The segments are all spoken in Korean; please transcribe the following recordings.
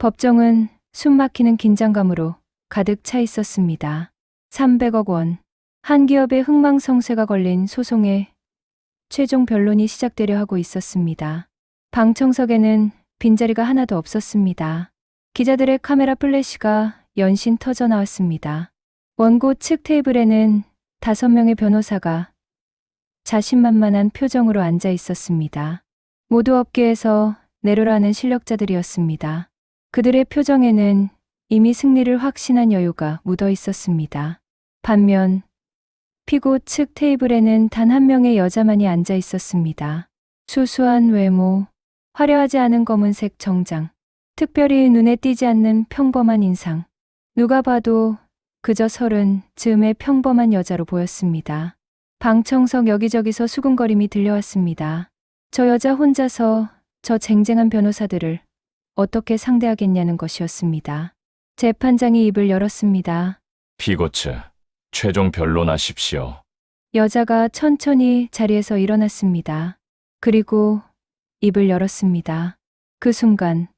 법정은 숨막히는 긴장감으로 가득 차 있었습니다. 300억 원. 한 기업의 흥망성쇠가 걸린 소송의 최종 변론이 시작되려 하고 있었습니다. 방청석에는 빈자리가 하나도 없었습니다. 기자들의 카메라 플래시가 연신 터져 나왔습니다. 원고 측 테이블에는 5명의 변호사가 자신만만한 표정으로 앉아 있었습니다. 모두 업계에서 내로라는 실력자들이었습니다. 그들의 표정에는 이미 승리를 확신한 여유가 묻어 있었습니다. 반면 피고 측 테이블에는 단 한 명의 여자만이 앉아 있었습니다. 수수한 외모, 화려하지 않은 검은색 정장, 특별히 눈에 띄지 않는 평범한 인상. 누가 봐도 그저 30즈음의 평범한 여자로 보였습니다. 방청석 여기저기서 수군거림이 들려왔습니다. 저 여자 혼자서 저 쟁쟁한 변호사들을 어떻게 상대하겠냐는 것이었습니다. 재판장이 입을 열었습니다. 피고 측, 최종 변론하십시오. 여자가 천천히 자리에서 일어났습니다. 그리고 입을 열었습니다. 그 순간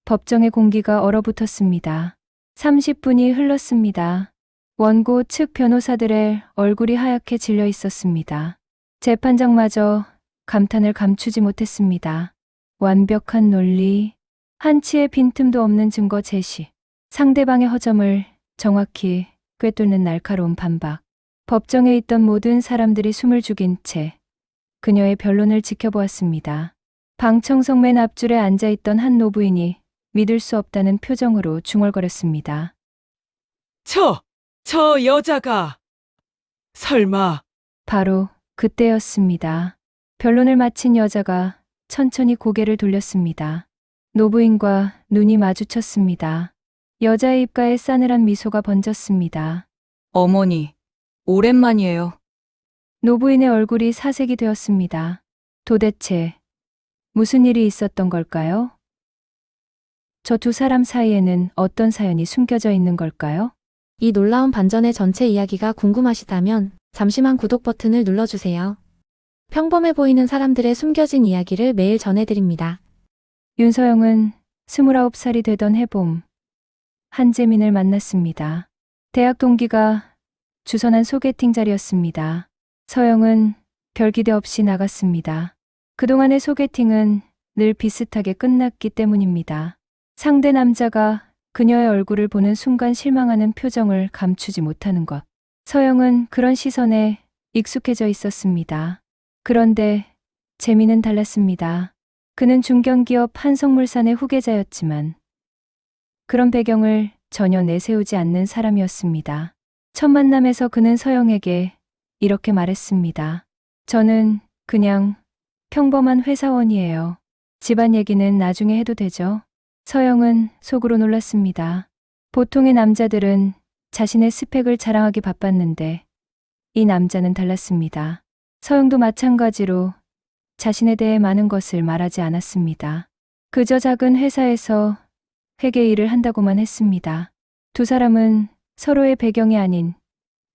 법정의 공기가 얼어붙었습니다. 30분이 흘렀습니다. 원고 측 변호사들의 얼굴이 하얗게 질려 있었습니다. 재판장마저 감탄을 감추지 못했습니다. 완벽한 논리, 한치의 빈틈도 없는 증거 제시, 상대방의 허점을 정확히 꿰뚫는 날카로운 반박. 법정에 있던 모든 사람들이 숨을 죽인 채 그녀의 변론을 지켜보았습니다. 방청석 맨 앞줄에 앉아있던 한 노부인이 믿을 수 없다는 표정으로 중얼거렸습니다. 저 여자가 설마 바로 그때였습니다. 변론을 마친 여자가 천천히 고개를 돌렸습니다. 노부인과 눈이 마주쳤습니다. 여자의 입가에 싸늘한 미소가 번졌습니다. 어머니, 오랜만이에요. 노부인의 얼굴이 사색이 되었습니다. 도대체 무슨 일이 있었던 걸까요? 저 두 사람 사이에는 어떤 사연이 숨겨져 있는 걸까요? 이 놀라운 반전의 전체 이야기가 궁금하시다면 잠시만 구독 버튼을 눌러주세요. 평범해 보이는 사람들의 숨겨진 이야기를 매일 전해드립니다. 윤서영은 29살이 되던 해봄, 한재민을 만났습니다. 대학 동기가 주선한 소개팅 자리였습니다. 서영은 별 기대 없이 나갔습니다. 그동안의 소개팅은 늘 비슷하게 끝났기 때문입니다. 상대 남자가 그녀의 얼굴을 보는 순간 실망하는 표정을 감추지 못하는 것. 서영은 그런 시선에 익숙해져 있었습니다. 그런데 재미는 달랐습니다. 그는 중견기업 한성물산의 후계자였지만 그런 배경을 전혀 내세우지 않는 사람이었습니다. 첫 만남에서 그는 서영에게 이렇게 말했습니다. 저는 그냥 평범한 회사원이에요. 집안 얘기는 나중에 해도 되죠? 서영은 속으로 놀랐습니다. 보통의 남자들은 자신의 스펙을 자랑하기 바빴는데 이 남자는 달랐습니다. 서영도 마찬가지로 자신에 대해 많은 것을 말하지 않았습니다. 그저 작은 회사에서 회계 일을 한다고만 했습니다. 두 사람은 서로의 배경이 아닌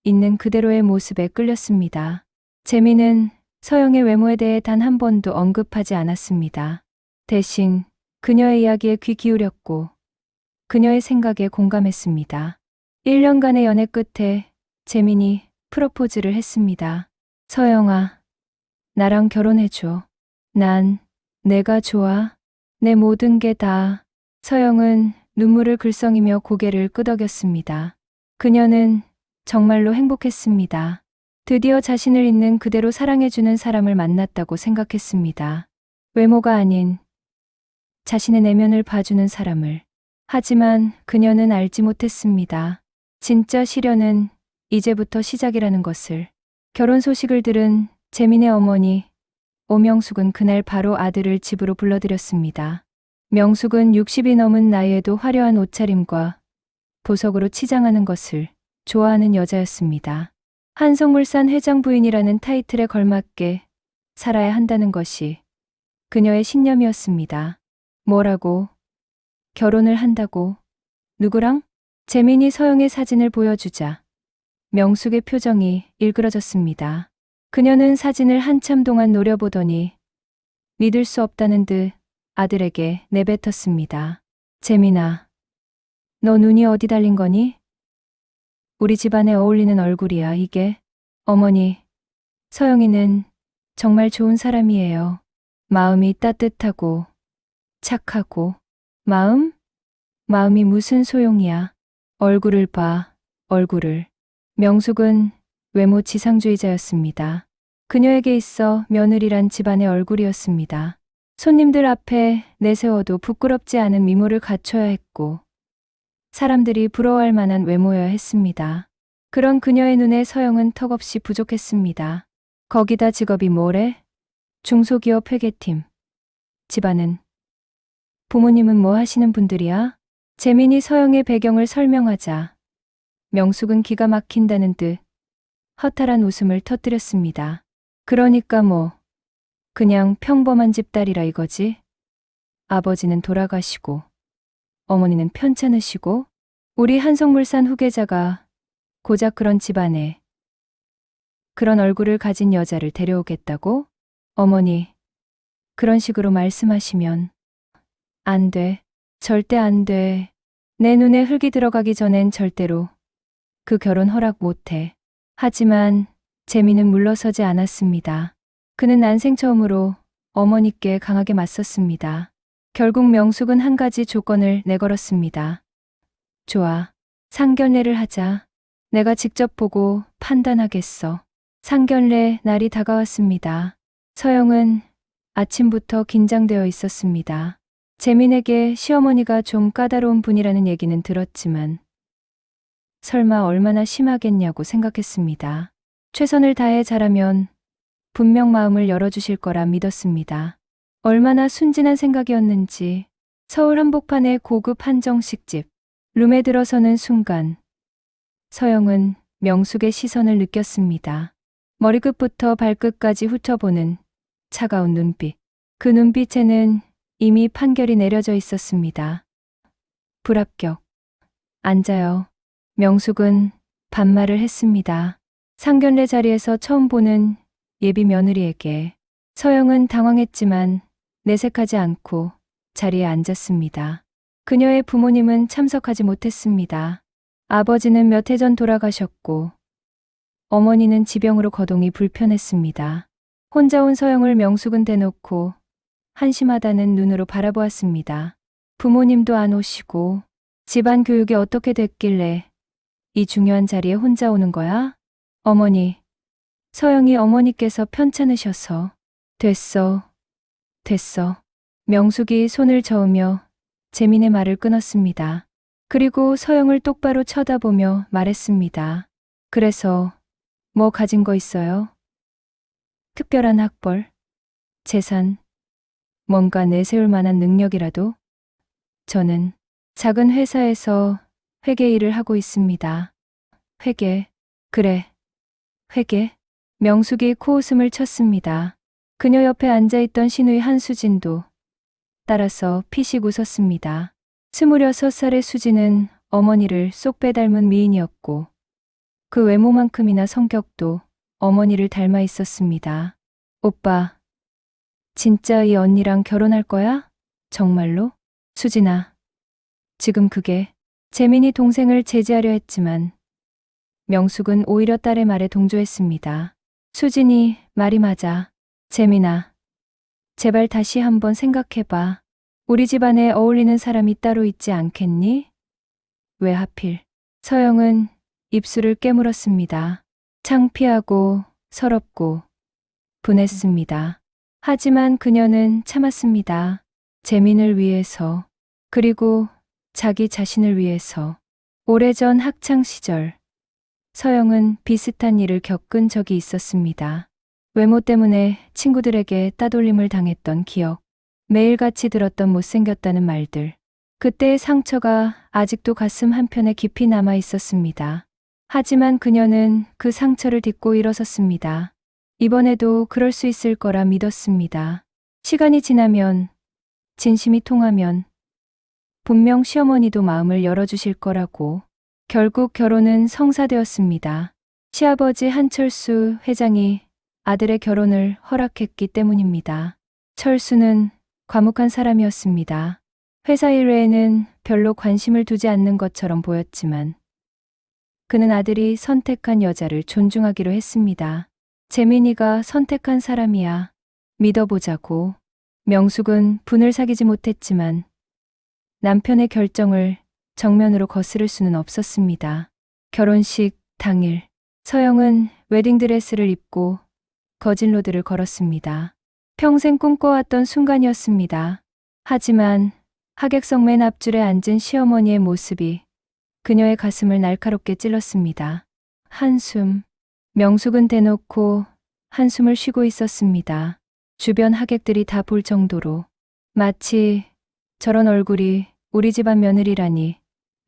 있는 그대로의 모습에 끌렸습니다. 재미는 서영의 외모에 대해 단 한 번도 언급하지 않았습니다. 대신 그녀의 이야기에 귀 기울였고 그녀의 생각에 공감했습니다. 1년간의 연애 끝에 재민이 프로포즈를 했습니다. 서영아, 나랑 결혼해줘. 난 내가 좋아. 내 모든 게 다. 서영은 눈물을 글썽이며 고개를 끄덕였습니다. 그녀는 정말로 행복했습니다. 드디어 자신을 있는 그대로 사랑해주는 사람을 만났다고 생각했습니다. 외모가 아닌 자신의 내면을 봐주는 사람을. 하지만 그녀는 알지 못했습니다. 진짜 시련은 이제부터 시작이라는 것을. 결혼 소식을 들은 재민의 어머니 오명숙은 그날 바로 아들을 집으로 불러들였습니다. 명숙은 60이 넘은 나이에도 화려한 옷차림과 보석으로 치장하는 것을 좋아하는 여자였습니다. 한성물산 회장 부인이라는 타이틀에 걸맞게 살아야 한다는 것이 그녀의 신념이었습니다. 뭐라고? 결혼을 한다고? 누구랑? 재민이 서영의 사진을 보여주자 명숙의 표정이 일그러졌습니다. 그녀는 사진을 한참 동안 노려보더니 믿을 수 없다는 듯 아들에게 내뱉었습니다. 재민아, 너 눈이 어디 달린 거니? 우리 집안에 어울리는 얼굴이야, 이게. 어머니, 서영이는 정말 좋은 사람이에요. 마음이 따뜻하고 착하고. 마음이 무슨 소용이야. 얼굴을 봐, 얼굴을. 명숙은 외모 지상주의자였습니다. 그녀에게 있어 며느리란 집안의 얼굴이었습니다. 손님들 앞에 내세워도 부끄럽지 않은 미모를 갖춰야 했고, 사람들이 부러워할 만한 외모여야 했습니다. 그런 그녀의 눈에 서영은 턱없이 부족했습니다. 거기다 직업이 뭐래? 중소기업 회계팀. 집안은? 부모님은 뭐 하시는 분들이야? 재민이 서영의 배경을 설명하자 명숙은 기가 막힌다는 듯 허탈한 웃음을 터뜨렸습니다. 그러니까 뭐 그냥 평범한 집 딸이라 이거지? 아버지는 돌아가시고 어머니는 편찮으시고 우리 한성물산 후계자가 고작 그런 집안에 그런 얼굴을 가진 여자를 데려오겠다고? 어머니, 그런 식으로 말씀하시면 안 돼. 절대 안 돼. 내 눈에 흙이 들어가기 전엔 절대로 그 결혼 허락 못 해. 하지만 재미는 물러서지 않았습니다. 그는 난생 처음으로 어머니께 강하게 맞섰습니다. 결국 명숙은 한 가지 조건을 내걸었습니다. 좋아. 상견례를 하자. 내가 직접 보고 판단하겠어. 상견례 날이 다가왔습니다. 서영은 아침부터 긴장되어 있었습니다. 재민에게 시어머니가 좀 까다로운 분이라는 얘기는 들었지만 설마 얼마나 심하겠냐고 생각했습니다. 최선을 다해 잘하면 분명 마음을 열어주실 거라 믿었습니다. 얼마나 순진한 생각이었는지. 서울 한복판의 고급 한정식집 룸에 들어서는 순간 서영은 명숙의 시선을 느꼈습니다. 머리끝부터 발끝까지 훑어보는 차가운 눈빛. 그 눈빛에는 이미 판결이 내려져 있었습니다. 불합격. 앉아요. 명숙은 반말을 했습니다. 상견례 자리에서 처음 보는 예비 며느리에게. 서영은 당황했지만 내색하지 않고 자리에 앉았습니다. 그녀의 부모님은 참석하지 못했습니다. 아버지는 몇 해 전 돌아가셨고 어머니는 지병으로 거동이 불편했습니다. 혼자 온 서영을 명숙은 대놓고 한심하다는 눈으로 바라보았습니다. 부모님도 안 오시고 집안 교육이 어떻게 됐길래 이 중요한 자리에 혼자 오는 거야? 어머니, 서영이 어머니께서 편찮으셔서. 됐어. 명숙이 손을 저으며 재민의 말을 끊었습니다. 그리고 서영을 똑바로 쳐다보며 말했습니다. 그래서 뭐 가진 거 있어요? 특별한 학벌, 재산, 뭔가 내세울 만한 능력이라도? 저는 작은 회사에서 회계 일을 하고 있습니다. 회계, 그래, 회계. 명숙이 코웃음을 쳤습니다. 그녀 옆에 앉아있던 시누이 한수진도 따라서 피식 웃었습니다. 26살의 수진은 어머니를 쏙 빼닮은 미인이었고 그 외모만큼이나 성격도 어머니를 닮아 있었습니다. 오빠, 진짜 이 언니랑 결혼할 거야? 정말로? 수진아, 지금 그게. 재민이 동생을 제지하려 했지만 명숙은 오히려 딸의 말에 동조했습니다. 수진이 말이 맞아. 재민아, 제발 다시 한번 생각해봐. 우리 집안에 어울리는 사람이 따로 있지 않겠니? 왜 하필? 서영은 입술을 깨물었습니다. 창피하고 서럽고 분했습니다. 하지만 그녀는 참았습니다. 재민을 위해서, 그리고 자기 자신을 위해서. 오래전 학창시절 서영은 비슷한 일을 겪은 적이 있었습니다. 외모 때문에 친구들에게 따돌림을 당했던 기억, 매일같이 들었던 못생겼다는 말들. 그때의 상처가 아직도 가슴 한편에 깊이 남아 있었습니다. 하지만 그녀는 그 상처를 딛고 일어섰습니다. 이번에도 그럴 수 있을 거라 믿었습니다. 시간이 지나면, 진심이 통하면 분명 시어머니도 마음을 열어주실 거라고. 결국 결혼은 성사되었습니다. 시아버지 한철수 회장이 아들의 결혼을 허락했기 때문입니다. 철수는 과묵한 사람이었습니다. 회사 일 외에는 별로 관심을 두지 않는 것처럼 보였지만 그는 아들이 선택한 여자를 존중하기로 했습니다. 재민이가 선택한 사람이야. 믿어보자고. 명숙은 분을 사귀지 못했지만 남편의 결정을 정면으로 거스를 수는 없었습니다. 결혼식 당일, 서영은 웨딩드레스를 입고 거진로드를 걸었습니다. 평생 꿈꿔왔던 순간이었습니다. 하지만 하객석 맨 앞줄에 앉은 시어머니의 모습이 그녀의 가슴을 날카롭게 찔렀습니다. 한숨. 명숙은 대놓고 한숨을 쉬고 있었습니다. 주변 하객들이 다 볼 정도로 마치 저런 얼굴이 우리 집안 며느리라니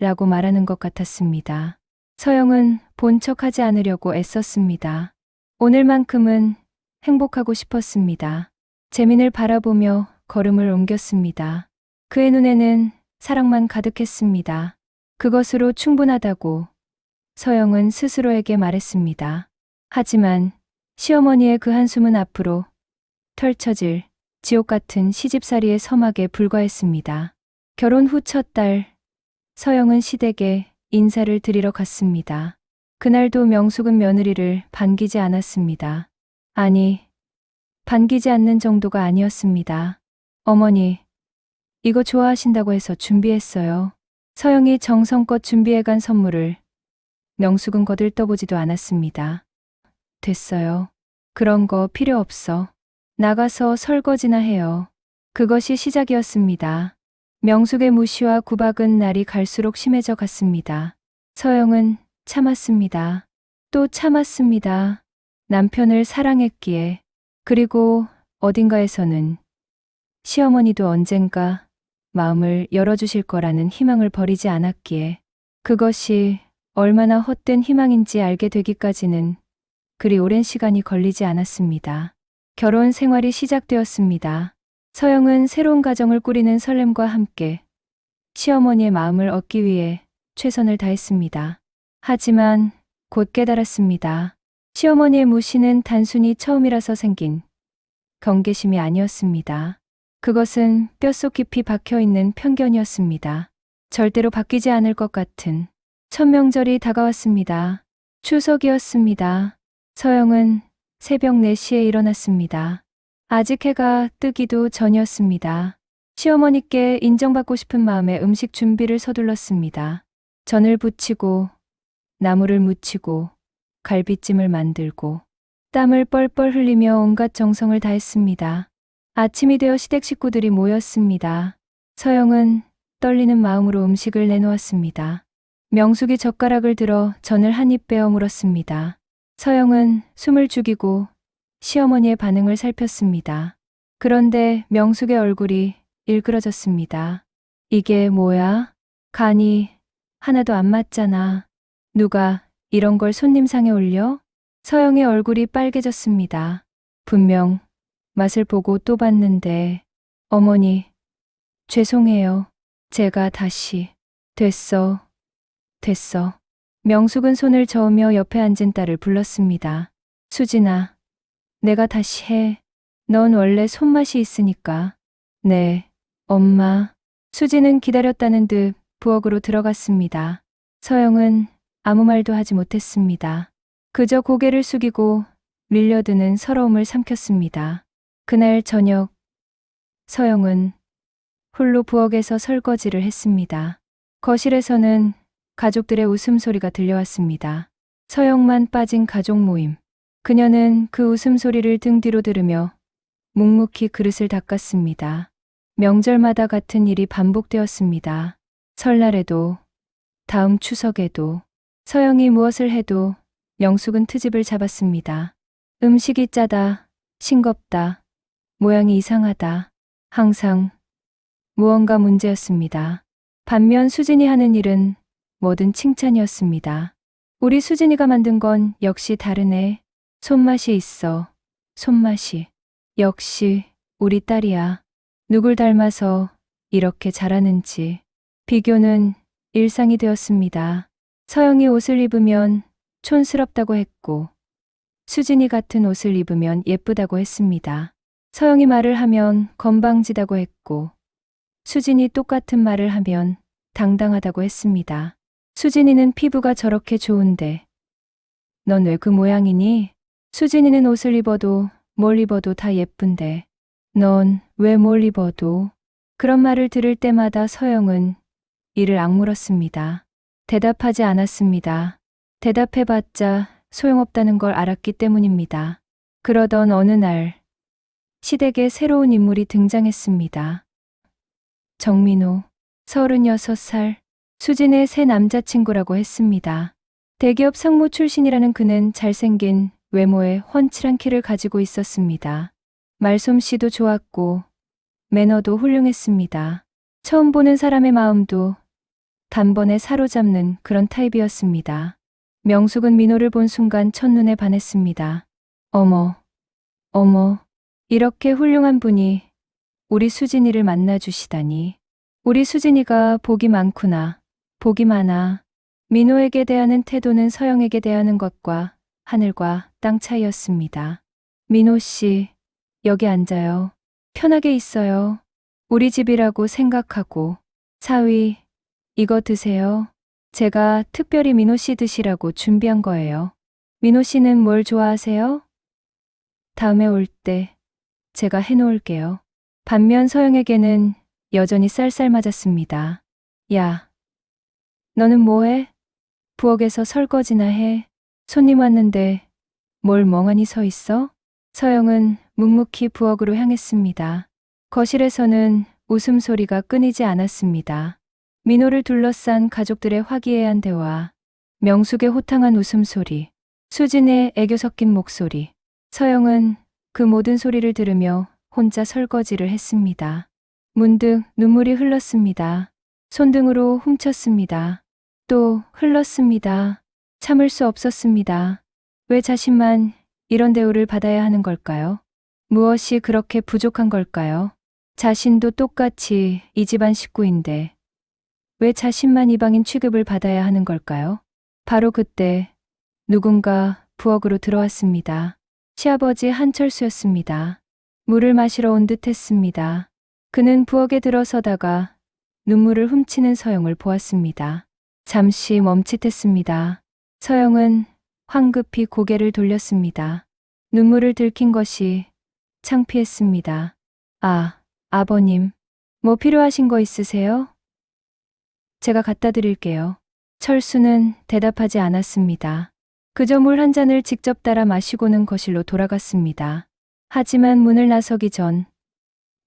라고 말하는 것 같았습니다. 서영은 본 척하지 않으려고 애썼습니다. 오늘만큼은 행복하고 싶었습니다. 재민을 바라보며 걸음을 옮겼습니다. 그의 눈에는 사랑만 가득했습니다. 그것으로 충분하다고 서영은 스스로에게 말했습니다. 하지만 시어머니의 그 한숨은 앞으로 펼쳐질 지옥 같은 시집살이의 서막에 불과했습니다. 결혼 후 첫 달, 서영은 시댁에 인사를 드리러 갔습니다. 그날도 명숙은 며느리를 반기지 않았습니다. 아니, 반기지 않는 정도가 아니었습니다. 어머니, 이거 좋아하신다고 해서 준비했어요. 서영이 정성껏 준비해간 선물을 명숙은 거들떠보지도 않았습니다. 됐어요. 그런 거 필요 없어. 나가서 설거지나 해요. 그것이 시작이었습니다. 명숙의 무시와 구박은 날이 갈수록 심해져 갔습니다. 서영은 참았습니다. 또 참았습니다. 남편을 사랑했기에. 그리고 어딘가에서는 시어머니도 언젠가 마음을 열어주실 거라는 희망을 버리지 않았기에. 그것이 얼마나 헛된 희망인지 알게 되기까지는 그리 오랜 시간이 걸리지 않았습니다. 결혼 생활이 시작되었습니다. 서영은 새로운 가정을 꾸리는 설렘과 함께 시어머니의 마음을 얻기 위해 최선을 다했습니다. 하지만 곧 깨달았습니다. 시어머니의 무시는 단순히 처음이라서 생긴 경계심이 아니었습니다. 그것은 뼛속 깊이 박혀있는 편견이었습니다. 절대로 바뀌지 않을 것 같은 천명절이 다가왔습니다. 추석이었습니다. 서영은 새벽 4시에 일어났습니다. 아직 해가 뜨기도 전이었습니다. 시어머니께 인정받고 싶은 마음에 음식 준비를 서둘렀습니다. 전을 부치고 나물을 무치고 갈비찜을 만들고 땀을 뻘뻘 흘리며 온갖 정성을 다했습니다. 아침이 되어 시댁 식구들이 모였습니다. 서영은 떨리는 마음으로 음식을 내놓았습니다. 명숙이 젓가락을 들어 전을 한 입 빼어 물었습니다. 서영은 숨을 죽이고 시어머니의 반응을 살폈습니다. 그런데 명숙의 얼굴이 일그러졌습니다. 이게 뭐야? 간이 하나도 안 맞잖아. 누가 이런 걸 손님상에 올려? 서영의 얼굴이 빨개졌습니다. 분명 맛을 보고 또 봤는데. 어머니, 죄송해요. 제가 다시. 됐어. 명숙은 손을 저으며 옆에 앉은 딸을 불렀습니다. 수진아, 내가 다시 해. 넌 원래 손맛이 있으니까. 네, 엄마. 수진은 기다렸다는 듯 부엌으로 들어갔습니다. 서영은 아무 말도 하지 못했습니다. 그저 고개를 숙이고 밀려드는 서러움을 삼켰습니다. 그날 저녁, 서영은 홀로 부엌에서 설거지를 했습니다. 거실에서는 가족들의 웃음소리가 들려왔습니다. 서영만 빠진 가족 모임. 그녀는 그 웃음소리를 등 뒤로 들으며 묵묵히 그릇을 닦았습니다. 명절마다 같은 일이 반복되었습니다. 설날에도, 다음 추석에도, 서영이 무엇을 해도 명숙은 트집을 잡았습니다. 음식이 짜다, 싱겁다, 모양이 이상하다. 항상 무언가 문제였습니다. 반면 수진이 하는 일은 뭐든 칭찬이었습니다. 우리 수진이가 만든 건 역시 다르네. 손맛이 있어. 손맛이. 역시 우리 딸이야. 누굴 닮아서 이렇게 잘하는지. 비교는 일상이 되었습니다. 서영이 옷을 입으면 촌스럽다고 했고 수진이 같은 옷을 입으면 예쁘다고 했습니다. 서영이 말을 하면 건방지다고 했고 수진이 똑같은 말을 하면 당당하다고 했습니다. 수진이는 피부가 저렇게 좋은데 넌 왜 그 모양이니? 수진이는 옷을 입어도 뭘 입어도 다 예쁜데 넌 왜 뭘 입어도? 그런 말을 들을 때마다 서영은 이를 악물었습니다. 대답하지 않았습니다. 대답해봤자 소용없다는 걸 알았기 때문입니다. 그러던 어느 날 시댁에 새로운 인물이 등장했습니다. 정민호, 36살, 수진의 새 남자친구라고 했습니다. 대기업 상무 출신이라는 그는 잘생긴 외모에 훤칠한 키를 가지고 있었습니다. 말솜씨도 좋았고 매너도 훌륭했습니다. 처음 보는 사람의 마음도 단번에 사로잡는 그런 타입이었습니다. 명숙은 민호를 본 순간 첫눈에 반했습니다. 어머, 이렇게 훌륭한 분이 우리 수진이를 만나주시다니. 우리 수진이가 복이 많구나. 복이 많아. 민호에게 대하는 태도는 서영에게 대하는 것과 하늘과 땅 차이였습니다. 민호 씨, 여기 앉아요. 편하게 있어요. 우리 집이라고 생각하고. 사위, 이거 드세요. 제가 특별히 민호 씨 드시라고 준비한 거예요. 민호 씨는 뭘 좋아하세요? 다음에 올 때 제가 해놓을게요. 반면 서영에게는 여전히 쌀쌀맞았습니다. 야, 너는 뭐해? 부엌에서 설거지나 해. 손님 왔는데 뭘 멍하니 서 있어? 서영은 묵묵히 부엌으로 향했습니다. 거실에서는 웃음소리가 끊이지 않았습니다. 민호를 둘러싼 가족들의 화기애애한 대화, 명숙의 호탕한 웃음소리, 수진의 애교 섞인 목소리. 서영은 그 모든 소리를 들으며 혼자 설거지를 했습니다. 문득 눈물이 흘렀습니다. 손등으로 훔쳤습니다. 또 흘렀습니다. 참을 수 없었습니다. 왜 자신만 이런 대우를 받아야 하는 걸까요? 무엇이 그렇게 부족한 걸까요? 자신도 똑같이 이 집안 식구인데 왜 자신만 이방인 취급을 받아야 하는 걸까요? 바로 그때 누군가 부엌으로 들어왔습니다. 시아버지 한철수였습니다. 물을 마시러 온 듯 했습니다. 그는 부엌에 들어서다가 눈물을 훔치는 서영을 보았습니다. 잠시 멈칫했습니다. 서영은 황급히 고개를 돌렸습니다. 눈물을 들킨 것이 창피했습니다. 아, 아버님, 뭐 필요하신 거 있으세요? 제가 갖다 드릴게요. 철수는 대답하지 않았습니다. 그저 물 한 잔을 직접 따라 마시고는 거실로 돌아갔습니다. 하지만 문을 나서기 전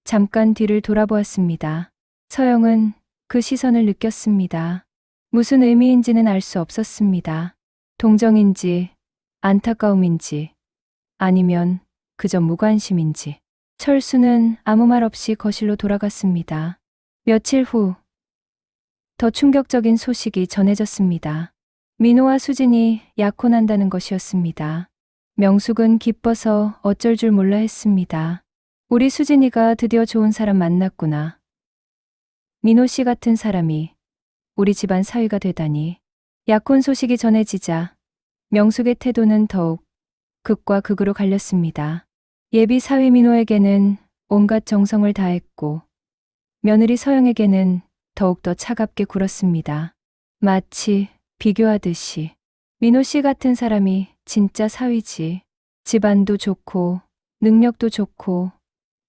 잠깐 뒤를 돌아보았습니다. 서영은 그 시선을 느꼈습니다. 무슨 의미인지는 알 수 없었습니다. 동정인지 안타까움인지 아니면 그저 무관심인지. 철수는 아무 말 없이 거실로 돌아갔습니다. 며칠 후 더 충격적인 소식이 전해졌습니다. 민호와 수진이 약혼한다는 것이었습니다. 명숙은 기뻐서 어쩔 줄 몰라 했습니다. 우리 수진이가 드디어 좋은 사람 만났구나. 민호 씨 같은 사람이 우리 집안 사위가 되다니. 약혼 소식이 전해지자 명숙의 태도는 더욱 극과 극으로 갈렸습니다. 예비 사위 민호에게는 온갖 정성을 다했고 며느리 서영에게는 더욱더 차갑게 굴었습니다. 마치 비교하듯이. 민호 씨 같은 사람이 진짜 사위지. 집안도 좋고 능력도 좋고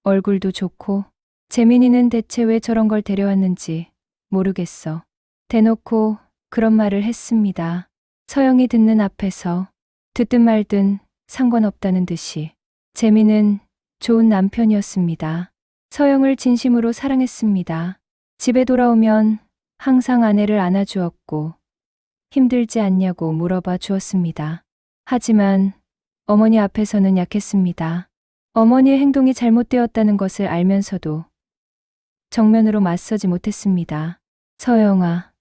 얼굴도 좋고. 재민이는 대체 왜 저런 걸 데려왔는지 모르겠어. 대놓고 그런 말을 했습니다. 서영이 듣는 앞에서. 듣든 말든 상관없다는 듯이. 재민은 좋은 남편이었습니다. 서영을 진심으로 사랑했습니다. 집에 돌아오면 항상 아내를 안아주었고 힘들지 않냐고 물어봐 주었습니다. 하지만 어머니 앞에서는 약했습니다. 어머니의 행동이 잘못되었다는 것을 알면서도 정면으로 맞서지 못했습니다. 서영아,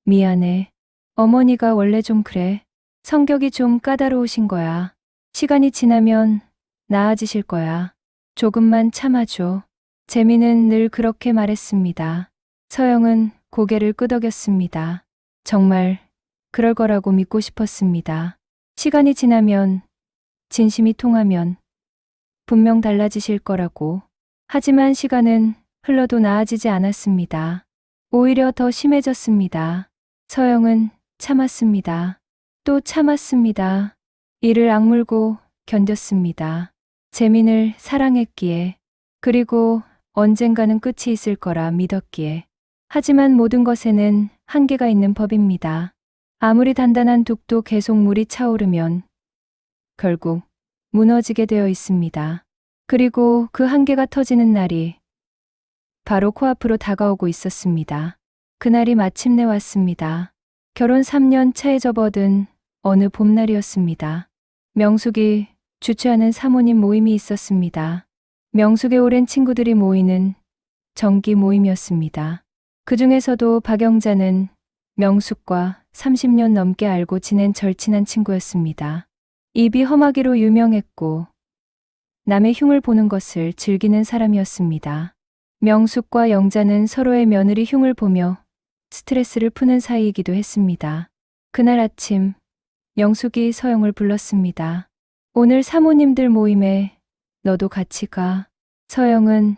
미안해. 어머니가 원래 좀 그래. 성격이 좀 까다로우신 거야. 시간이 지나면 나아지실 거야. 조금만 참아줘. 재민은 늘 그렇게 말했습니다. 서영은 고개를 끄덕였습니다. 정말 그럴 거라고 믿고 싶었습니다. 시간이 지나면, 진심이 통하면 분명 달라지실 거라고. 하지만 시간은 흘러도 나아지지 않았습니다. 오히려 더 심해졌습니다. 서영은 참았습니다. 또 참았습니다. 이를 악물고 견뎠습니다. 재민을 사랑했기에, 그리고 언젠가는 끝이 있을 거라 믿었기에. 하지만 모든 것에는 한계가 있는 법입니다. 아무리 단단한 둑도 계속 물이 차오르면 결국 무너지게 되어 있습니다. 그리고 그 한계가 터지는 날이 바로 코앞으로 다가오고 있었습니다. 그날이 마침내 왔습니다. 결혼 3년 차에 접어든 어느 봄날이었습니다. 명숙이 주최하는 사모님 모임이 있었습니다. 명숙의 오랜 친구들이 모이는 정기 모임이었습니다. 그 중에서도 박영자는 명숙과 30년 넘게 알고 지낸 절친한 친구였습니다. 입이 험하기로 유명했고 남의 흉을 보는 것을 즐기는 사람이었습니다. 명숙과 영자는 서로의 며느리 흉을 보며 스트레스를 푸는 사이이기도 했습니다. 그날 아침 명숙이 서영을 불렀습니다. 오늘 사모님들 모임에 너도 같이 가. 서영은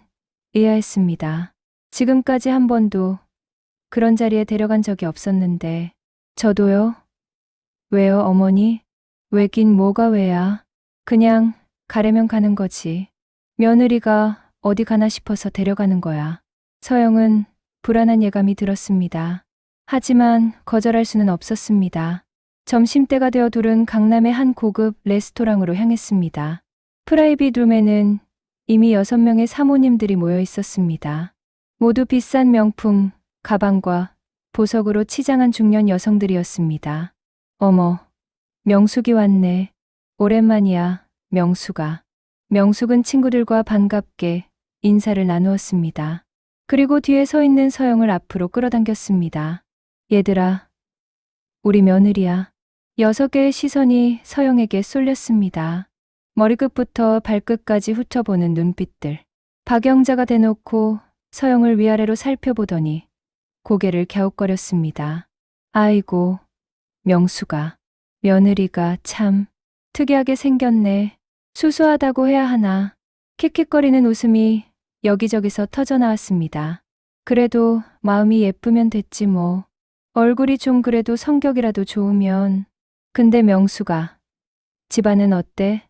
의아했습니다. 지금까지 한 번도 그런 자리에 데려간 적이 없었는데. 저도요? 왜요, 어머니? 왜긴 뭐가 왜야? 그냥 가려면 가는 거지. 며느리가 어디 가나 싶어서 데려가는 거야. 서영은 불안한 예감이 들었습니다. 하지만 거절할 수는 없었습니다. 점심때가 되어 둘은 강남의 한 고급 레스토랑으로 향했습니다. 프라이빗 룸에는 이미 6명의 사모님들이 모여 있었습니다. 모두 비싼 명품, 가방과 보석으로 치장한 중년 여성들이었습니다. 어머, 명숙이 왔네. 오랜만이야, 명숙아. 명숙은 친구들과 반갑게 인사를 나누었습니다. 그리고 뒤에 서 있는 서영을 앞으로 끌어당겼습니다. 얘들아, 우리 며느리야. 6개의 시선이 서영에게 쏠렸습니다. 머리끝부터 발끝까지 훑어보는 눈빛들. 박영자가 대놓고 서영을 위아래로 살펴보더니 고개를 갸웃거렸습니다. 아이고, 명숙아. 며느리가 참 특이하게 생겼네. 수수하다고 해야 하나. 킥킥거리는 웃음이 여기저기서 터져나왔습니다. 그래도 마음이 예쁘면 됐지 뭐. 얼굴이 좀 그래도 성격이라도 좋으면. 근데 명숙아, 집안은 어때?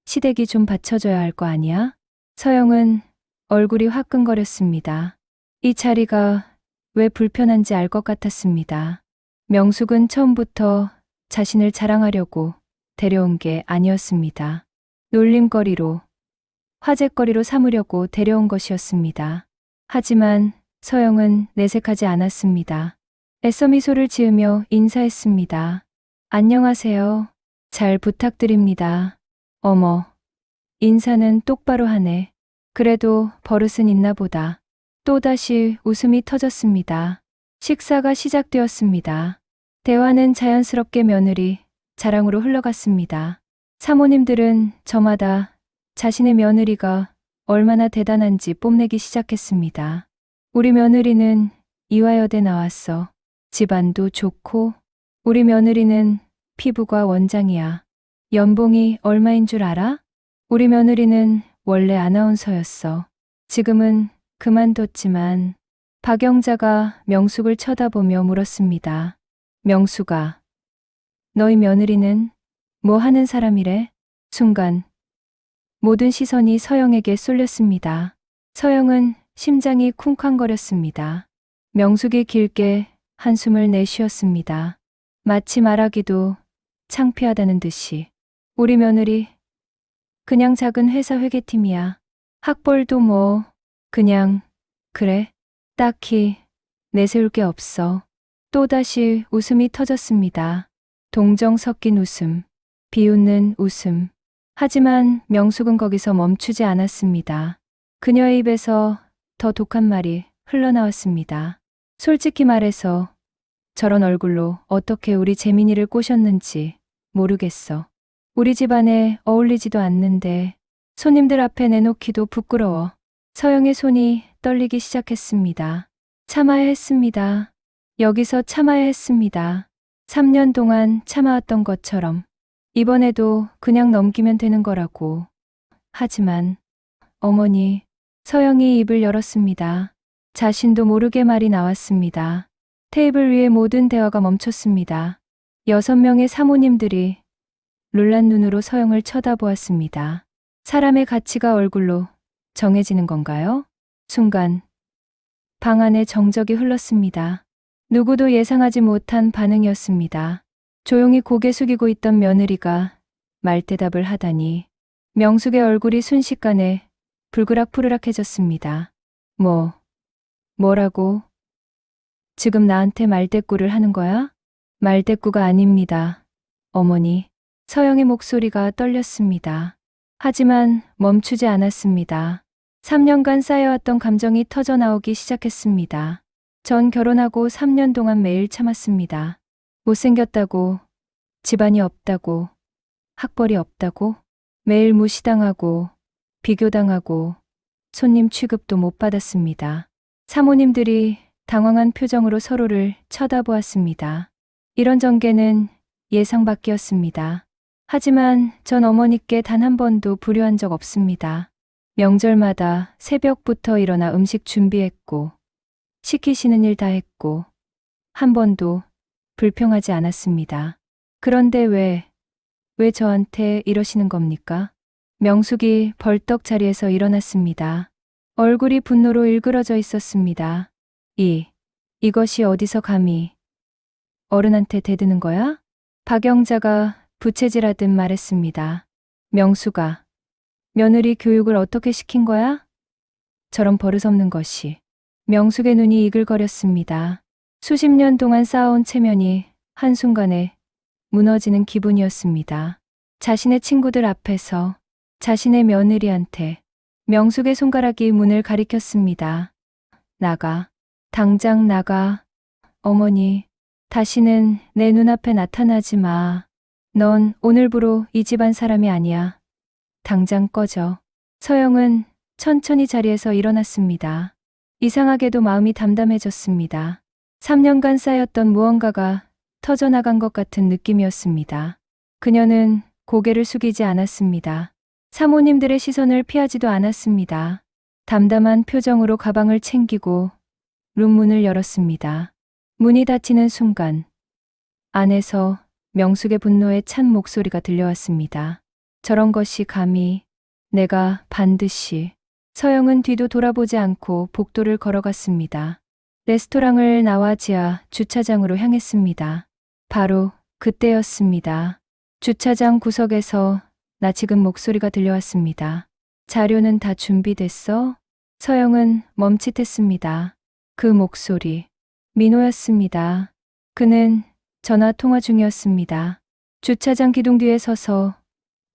시댁이 좀 받쳐줘야 할 거 아니야? 서영은 얼굴이 화끈거렸습니다. 이 자리가 왜 불편한지 알 것 같았습니다. 명숙은 처음부터 자신을 자랑하려고 데려온 게 아니었습니다. 놀림거리로, 화제거리로 삼으려고 데려온 것이었습니다. 하지만 서영은 내색하지 않았습니다. 애써 미소를 지으며 인사했습니다. 안녕하세요. 잘 부탁드립니다. 어머, 인사는 똑바로 하네. 그래도 버릇은 있나 보다. 또다시 웃음이 터졌습니다. 식사가 시작되었습니다. 대화는 자연스럽게 며느리 자랑으로 흘러갔습니다. 사모님들은 저마다 자신의 며느리가 얼마나 대단한지 뽐내기 시작했습니다. 우리 며느리는 이화여대 나왔어. 집안도 좋고. 우리 며느리는 피부가 원장이야. 연봉이 얼마인 줄 알아? 우리 며느리는 원래 아나운서였어. 지금은 그만뒀지만. 박영자가 명숙을 쳐다보며 물었습니다. 명숙아, 너희 며느리는 뭐 하는 사람이래? 순간 모든 시선이 서영에게 쏠렸습니다. 서영은 심장이 쿵쾅거렸습니다. 명숙이 길게 한숨을 내쉬었습니다. 마치 말하기도 창피하다는 듯이. 우리 며느리 그냥 작은 회사 회계팀이야. 학벌도 뭐 그냥 그래. 딱히 내세울 게 없어. 또다시 웃음이 터졌습니다. 동정 섞인 웃음, 비웃는 웃음. 하지만 명숙은 거기서 멈추지 않았습니다. 그녀의 입에서 더 독한 말이 흘러나왔습니다. 솔직히 말해서 저런 얼굴로 어떻게 우리 재민이를 꼬셨는지 모르겠어. 우리 집안에 어울리지도 않는데 손님들 앞에 내놓기도 부끄러워. 서영의 손이 떨리기 시작했습니다. 참아야 했습니다. 여기서 참아야 했습니다. 3년 동안 참아왔던 것처럼. 이번에도 그냥 넘기면 되는 거라고. 하지만 어머니, 서영이 입을 열었습니다. 자신도 모르게 말이 나왔습니다. 테이블 위의 모든 대화가 멈췄습니다. 6명의 사모님들이 놀란 눈으로 서영을 쳐다보았습니다. 사람의 가치가 얼굴로 정해지는 건가요? 순간 방 안에 정적이 흘렀습니다. 누구도 예상하지 못한 반응이었습니다. 조용히 고개 숙이고 있던 며느리가 말대답을 하다니 명숙의 얼굴이 순식간에 불그락푸르락해졌습니다. 뭐라고? 지금 나한테 말대꾸를 하는 거야? 말대꾸가 아닙니다. 어머니. 서영의 목소리가 떨렸습니다. 하지만 멈추지 않았습니다. 3년간 쌓여왔던 감정이 터져 나오기 시작했습니다. 전 결혼하고 3년 동안 매일 참았습니다. 못생겼다고, 집안이 없다고, 학벌이 없다고, 매일 무시당하고, 비교당하고, 손님 취급도 못 받았습니다. 사모님들이 당황한 표정으로 서로를 쳐다보았습니다. 이런 전개는 예상 밖이었습니다. 하지만 전 어머니께 단 한 번도 불효한 적 없습니다. 명절마다 새벽부터 일어나 음식 준비했고, 시키시는 일 다 했고, 한 번도 불평하지 않았습니다. 그런데 왜 저한테 이러시는 겁니까? 명숙이 벌떡 자리에서 일어났습니다. 얼굴이 분노로 일그러져 있었습니다. 이것이 어디서 감히 어른한테 대드는 거야? 박영자가 부채질하듯 말했습니다. 명수가 며느리 교육을 어떻게 시킨 거야? 저런 버릇없는 것이. 명숙의 눈이 이글거렸습니다. 수십 년 동안 쌓아온 체면이 한순간에 무너지는 기분이었습니다. 자신의 친구들 앞에서 자신의 며느리한테 명숙의 손가락이 문을 가리켰습니다. 나가. 당장 나가. 어머니, 다시는 내 눈앞에 나타나지 마. 넌 오늘부로 이 집안 사람이 아니야. 당장 꺼져. 서영은 천천히 자리에서 일어났습니다. 이상하게도 마음이 담담해졌습니다. 3년간 쌓였던 무언가가 터져나간 것 같은 느낌이었습니다. 그녀는 고개를 숙이지 않았습니다. 사모님들의 시선을 피하지도 않았습니다. 담담한 표정으로 가방을 챙기고 룸문을 열었습니다. 문이 닫히는 순간 안에서 명숙의 분노에 찬 목소리가 들려왔습니다. 저런 것이 감히 내가 반드시. 서영은 뒤도 돌아보지 않고 복도를 걸어갔습니다. 레스토랑을 나와 지하 주차장으로 향했습니다. 바로 그때였습니다. 주차장 구석에서 낯익은 목소리가 들려왔습니다. 자료는 다 준비됐어? 서영은 멈칫했습니다. 그 목소리. 민호였습니다. 그는 전화 통화 중이었습니다. 주차장 기둥 뒤에 서서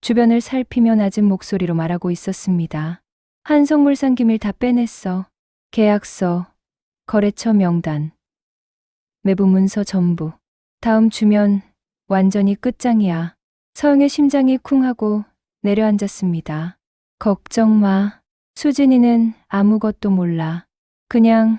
주변을 살피며 낮은 목소리로 말하고 있었습니다. 한성물산 기밀 다 빼냈어. 계약서, 거래처 명단, 매부 문서 전부. 다음 주면 완전히 끝장이야. 서영의 심장이 쿵 하고 내려앉았습니다. 걱정 마. 수진이는 아무것도 몰라. 그냥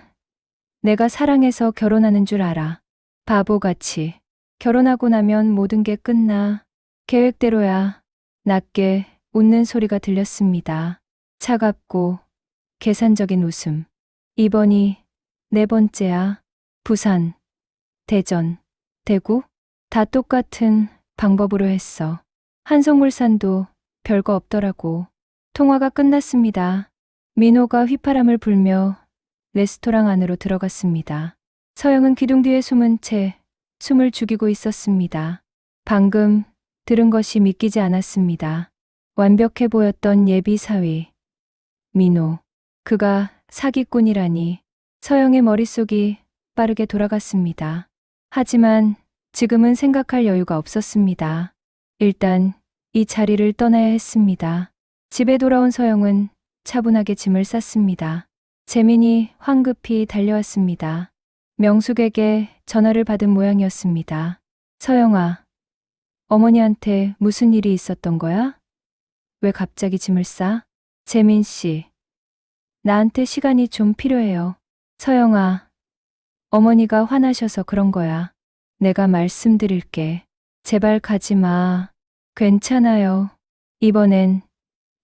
내가 사랑해서 결혼하는 줄 알아. 바보같이. 결혼하고 나면 모든 게 끝나. 계획대로야. 낮게 웃는 소리가 들렸습니다. 차갑고 계산적인 웃음. 이번이 4번째야. 부산, 대전, 대구? 다 똑같은 방법으로 했어. 한성물산도 별거 없더라고. 통화가 끝났습니다. 민호가 휘파람을 불며 레스토랑 안으로 들어갔습니다. 서영은 기둥 뒤에 숨은 채 숨을 죽이고 있었습니다. 방금 들은 것이 믿기지 않았습니다. 완벽해 보였던 예비 사위. 민호. 그가 사기꾼이라니. 서영의 머릿속이 빠르게 돌아갔습니다. 하지만 지금은 생각할 여유가 없었습니다. 일단 이 자리를 떠나야 했습니다. 집에 돌아온 서영은 차분하게 짐을 쌌습니다. 재민이 황급히 달려왔습니다. 명숙에게 전화를 받은 모양이었습니다. 서영아, 어머니한테 무슨 일이 있었던 거야? 왜 갑자기 짐을 싸? 재민 씨, 나한테 시간이 좀 필요해요. 서영아, 어머니가 화나셔서 그런 거야. 내가 말씀드릴게. 제발 가지 마. 괜찮아요. 이번엔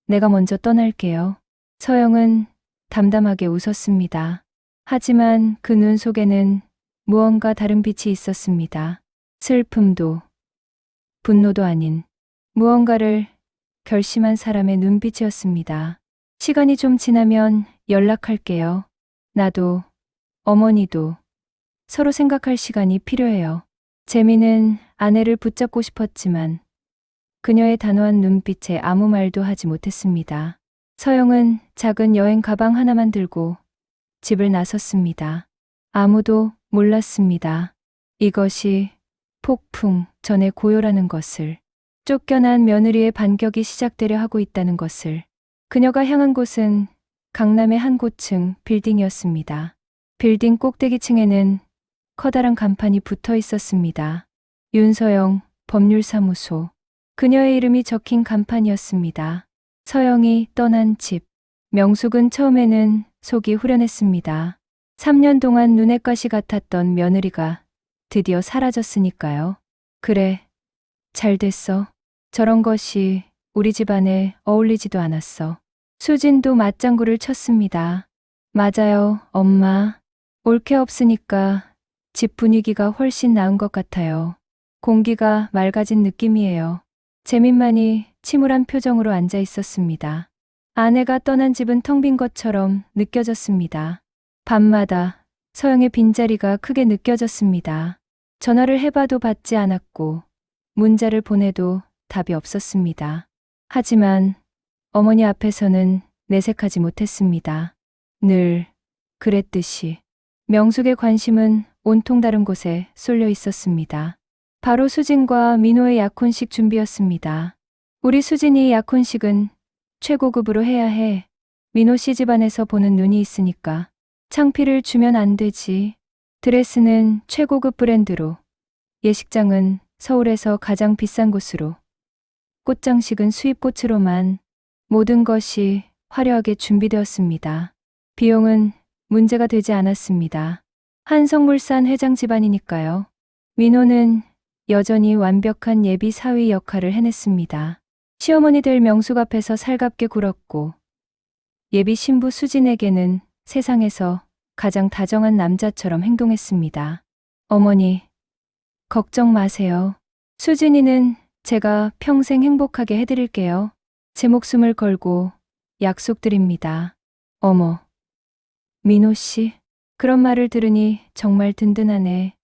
내가 먼저 떠날게요. 서영은 담담하게 웃었습니다. 하지만 그 눈 속에는 무언가 다른 빛이 있었습니다. 슬픔도 분노도 아닌 무언가를 결심한 사람의 눈빛이었습니다. 시간이 좀 지나면 연락할게요. 나도 어머니도 서로 생각할 시간이 필요해요. 재미는 아내를 붙잡고 싶었지만 그녀의 단호한 눈빛에 아무 말도 하지 못했습니다. 서영은 작은 여행 가방 하나만 들고 집을 나섰습니다. 아무도 몰랐습니다. 이것이 폭풍 전의 고요라는 것을, 쫓겨난 며느리의 반격이 시작되려 하고 있다는 것을. 그녀가 향한 곳은 강남의 한 고층 빌딩이었습니다. 빌딩 꼭대기층에는 커다란 간판이 붙어 있었습니다. 윤서영 법률사무소. 그녀의 이름이 적힌 간판이었습니다. 서영이 떠난 집. 명숙은 처음에는 속이 후련했습니다. 3년 동안 눈의 가시 같았던 며느리가 드디어 사라졌으니까요. 그래, 잘 됐어. 저런 것이 우리 집안에 어울리지도 않았어. 수진도 맞장구를 쳤습니다. 맞아요, 엄마. 올 게 없으니까 집 분위기가 훨씬 나은 것 같아요. 공기가 맑아진 느낌이에요. 재민만이 침울한 표정으로 앉아 있었습니다. 아내가 떠난 집은 텅 빈 것처럼 느껴졌습니다. 밤마다 서영의 빈자리가 크게 느껴졌습니다. 전화를 해봐도 받지 않았고 문자를 보내도 답이 없었습니다. 하지만 어머니 앞에서는 내색하지 못했습니다. 늘 그랬듯이 명숙의 관심은 온통 다른 곳에 쏠려 있었습니다. 바로 수진과 민호의 약혼식 준비였습니다. 우리 수진이 약혼식은 최고급으로 해야 해. 민호 씨 집안에서 보는 눈이 있으니까. 창피를 주면 안 되지. 드레스는 최고급 브랜드로, 예식장은 서울에서 가장 비싼 곳으로, 꽃장식은 수입꽃으로만 모든 것이 화려하게 준비되었습니다. 비용은 문제가 되지 않았습니다. 한성물산 회장 집안이니까요. 민호는 여전히 완벽한 예비 사위 역할을 해냈습니다. 시어머니 될 명숙 앞에서 살갑게 굴었고 예비 신부 수진에게는 세상에서 가장 다정한 남자처럼 행동했습니다. 어머니, 걱정 마세요. 수진이는 제가 평생 행복하게 해드릴게요. 제 목숨을 걸고 약속드립니다. 어머, 민호 씨, 그런 말을 들으니 정말 든든하네.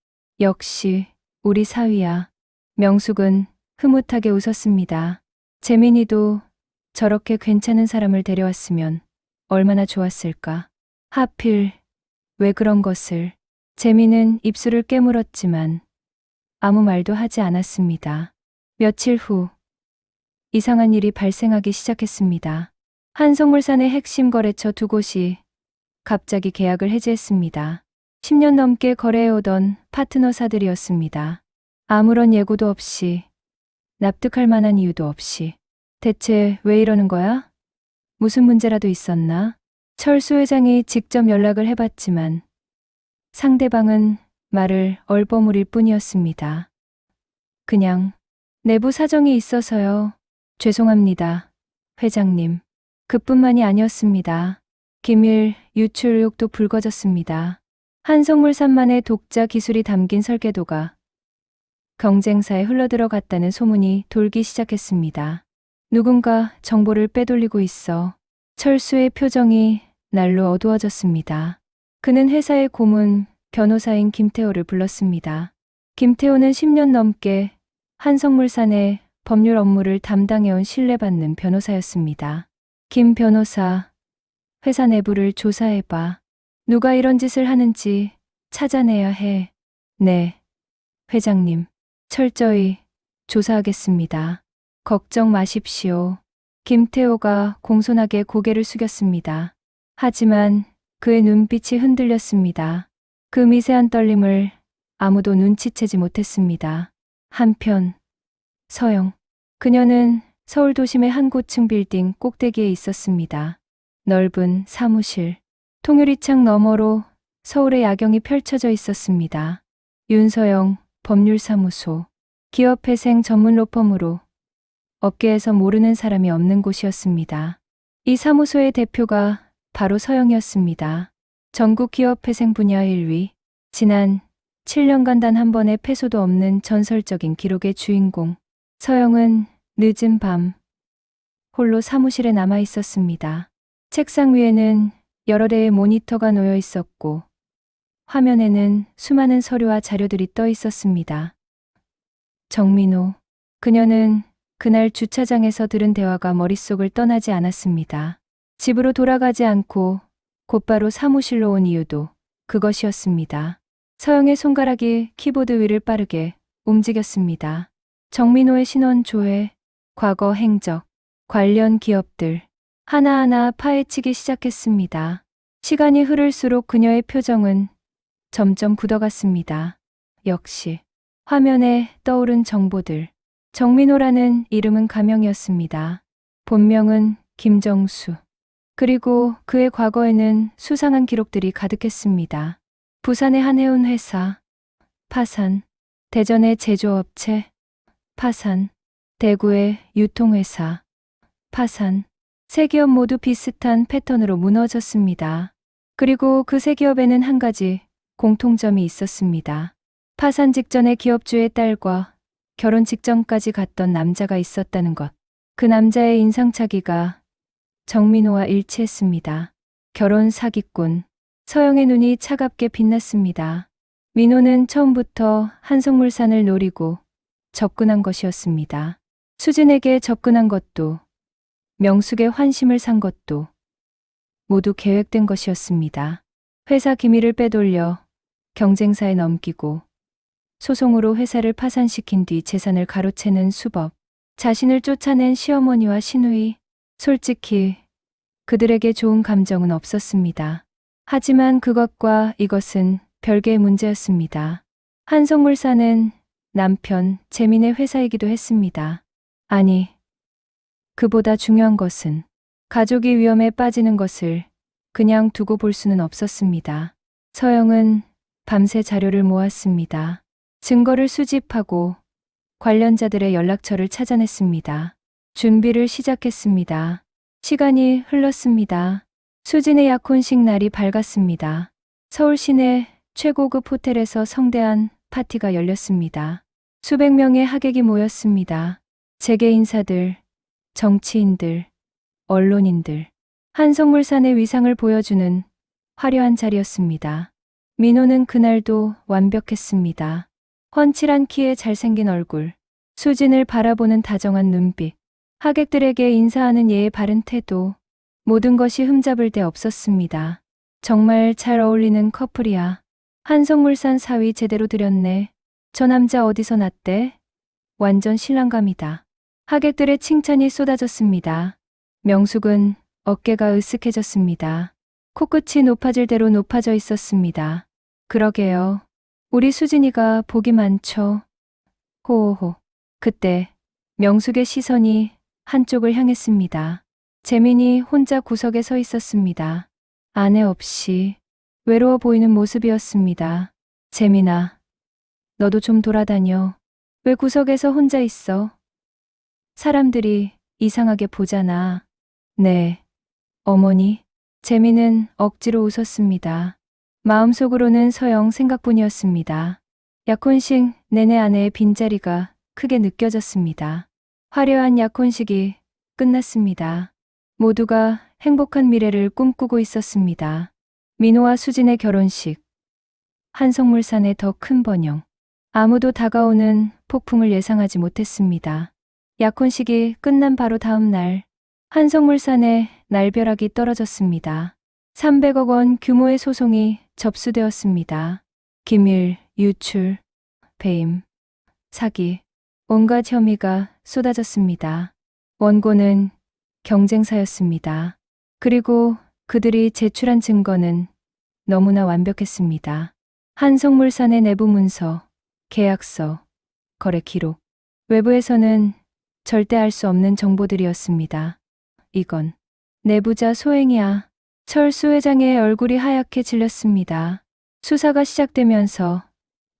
역시 우리 사위야. 명숙은 흐뭇하게 웃었습니다. 재민이도 저렇게 괜찮은 사람을 데려왔으면 얼마나 좋았을까. 하필 왜 그런 것을. 재민은 입술을 깨물었지만 아무 말도 하지 않았습니다. 며칠 후 이상한 일이 발생하기 시작했습니다. 한성물산의 핵심 거래처 두 곳이 갑자기 계약을 해지했습니다. 10년 넘게 거래해오던 파트너사들이었습니다. 아무런 예고도 없이, 납득할 만한 이유도 없이. 대체 왜 이러는 거야? 무슨 문제라도 있었나? 철수 회장이 직접 연락을 해봤지만 상대방은 말을 얼버무릴 뿐이었습니다. 그냥 내부 사정이 있어서요. 죄송합니다, 회장님. 그뿐만이 아니었습니다. 기밀 유출 의혹도 불거졌습니다. 한성물산만의 독자 기술이 담긴 설계도가 경쟁사에 흘러들어갔다는 소문이 돌기 시작했습니다. 누군가 정보를 빼돌리고 있어. 철수의 표정이 날로 어두워졌습니다. 그는 회사의 고문 변호사인 김태호를 불렀습니다. 김태호는 10년 넘게 한성물산의 법률 업무를 담당해온 신뢰받는 변호사였습니다. 김 변호사, 회사 내부를 조사해봐. 누가 이런 짓을 하는지 찾아내야 해. 네, 회장님. 철저히 조사하겠습니다. 걱정 마십시오. 김태호가 공손하게 고개를 숙였습니다. 하지만 그의 눈빛이 흔들렸습니다. 그 미세한 떨림을 아무도 눈치채지 못했습니다. 한편 서영, 그녀는 서울 도심의 한 고층 빌딩 꼭대기에 있었습니다. 넓은 사무실, 통유리창 너머로 서울의 야경이 펼쳐져 있었습니다. 윤서영 법률사무소, 기업회생 전문 로펌으로 업계에서 모르는 사람이 없는 곳이었습니다. 이 사무소의 대표가 바로 서영이었습니다. 전국 기업 회생 분야 1위. 지난 7년간 단 한 번의 패소도 없는 전설적인 기록의 주인공. 서영은 늦은 밤 홀로 사무실에 남아 있었습니다. 책상 위에는 여러 대의 모니터가 놓여 있었고 화면에는 수많은 서류와 자료들이 떠 있었습니다. 정민호. 그녀는 그날 주차장에서 들은 대화가 머릿속을 떠나지 않았습니다. 집으로 돌아가지 않고 곧바로 사무실로 온 이유도 그것이었습니다. 서영의 손가락이 키보드 위를 빠르게 움직였습니다. 정민호의 신원 조회, 과거 행적, 관련 기업들 하나하나 파헤치기 시작했습니다. 시간이 흐를수록 그녀의 표정은 점점 굳어갔습니다. 역시 화면에 떠오른 정보들. 정민호라는 이름은 가명이었습니다. 본명은 김정수. 그리고 그의 과거에는 수상한 기록들이 가득했습니다. 부산의 한 해운 회사, 파산. 대전의 제조업체, 파산. 대구의 유통회사, 파산. 세 기업 모두 비슷한 패턴으로 무너졌습니다. 그리고 그 세 기업에는 한 가지 공통점이 있었습니다. 파산 직전에 기업주의 딸과 결혼 직전까지 갔던 남자가 있었다는 것. 그 남자의 인상착의가 정민호와 일치했습니다. 결혼 사기꾼. 서영의 눈이 차갑게 빛났습니다. 민호는 처음부터 한성물산을 노리고 접근한 것이었습니다. 수진에게 접근한 것도, 명숙의 환심을 산 것도 모두 계획된 것이었습니다. 회사 기밀을 빼돌려 경쟁사에 넘기고 소송으로 회사를 파산시킨 뒤 재산을 가로채는 수법, 자신을 쫓아낸 시어머니와 시누이. 솔직히 그들에게 좋은 감정은 없었습니다. 하지만 그것과 이것은 별개의 문제였습니다. 한성물산은 남편 재민의 회사이기도 했습니다. 아니, 그보다 중요한 것은 가족이 위험에 빠지는 것을 그냥 두고 볼 수는 없었습니다. 서영은 밤새 자료를 모았습니다. 증거를 수집하고 관련자들의 연락처를 찾아냈습니다. 준비를 시작했습니다. 시간이 흘렀습니다. 수진의 약혼식 날이 밝았습니다. 서울 시내 최고급 호텔에서 성대한 파티가 열렸습니다. 수백 명의 하객이 모였습니다. 재계 인사들, 정치인들, 언론인들. 한성물산의 위상을 보여주는 화려한 자리였습니다. 민호는 그날도 완벽했습니다. 훤칠한 키에 잘생긴 얼굴, 수진을 바라보는 다정한 눈빛, 하객들에게 인사하는 예의 바른 태도, 모든 것이 흠잡을 데 없었습니다. 정말 잘 어울리는 커플이야. 한성물산 사위 제대로 들였네. 저 남자 어디서 났대? 완전 신랑감이다. 하객들의 칭찬이 쏟아졌습니다. 명숙은 어깨가 으쓱해졌습니다. 코끝이 높아질 대로 높아져 있었습니다. 그러게요. 우리 수진이가 복이 많죠. 호호호. 그때 명숙의 시선이 한쪽을 향했습니다. 재민이 혼자 구석에 서 있었습니다. 아내 없이 외로워 보이는 모습이었습니다. 재민아, 너도 좀 돌아다녀. 왜 구석에서 혼자 있어? 사람들이 이상하게 보잖아. 네, 어머니. 재민은 억지로 웃었습니다. 마음속으로는 서영 생각뿐이었습니다. 약혼식 내내 아내의 빈자리가 크게 느껴졌습니다. 화려한 약혼식이 끝났습니다. 모두가 행복한 미래를 꿈꾸고 있었습니다. 민호와 수진의 결혼식. 한성물산의 더 큰 번영. 아무도 다가오는 폭풍을 예상하지 못했습니다. 약혼식이 끝난 바로 다음 날, 한성물산의 날벼락이 떨어졌습니다. 300억 원 규모의 소송이 접수되었습니다. 기밀, 유출, 배임, 사기, 온갖 혐의가 쏟아졌습니다. 원고는 경쟁사였습니다. 그리고 그들이 제출한 증거는 너무나 완벽했습니다. 한성물산의 내부 문서, 계약서, 거래 기록. 외부에서는 절대 알 수 없는 정보들이었습니다. 이건 내부자 소행이야. 철수 회장의 얼굴이 하얗게 질렸습니다. 수사가 시작되면서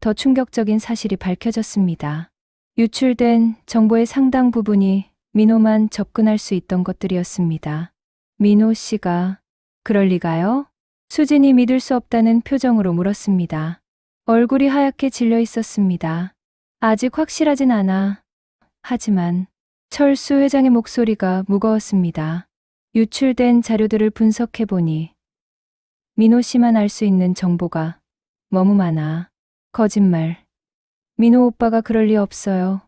더 충격적인 사실이 밝혀졌습니다. 유출된 정보의 상당 부분이 민호만 접근할 수 있던 것들이었습니다. 민호 씨가 그럴 리가요? 수진이 믿을 수 없다는 표정으로 물었습니다. 얼굴이 하얗게 질려 있었습니다. 아직 확실하진 않아. 하지만 철수 회장의 목소리가 무거웠습니다. 유출된 자료들을 분석해보니 민호 씨만 알 수 있는 정보가 너무 많아. 거짓말. 민호 오빠가 그럴 리 없어요.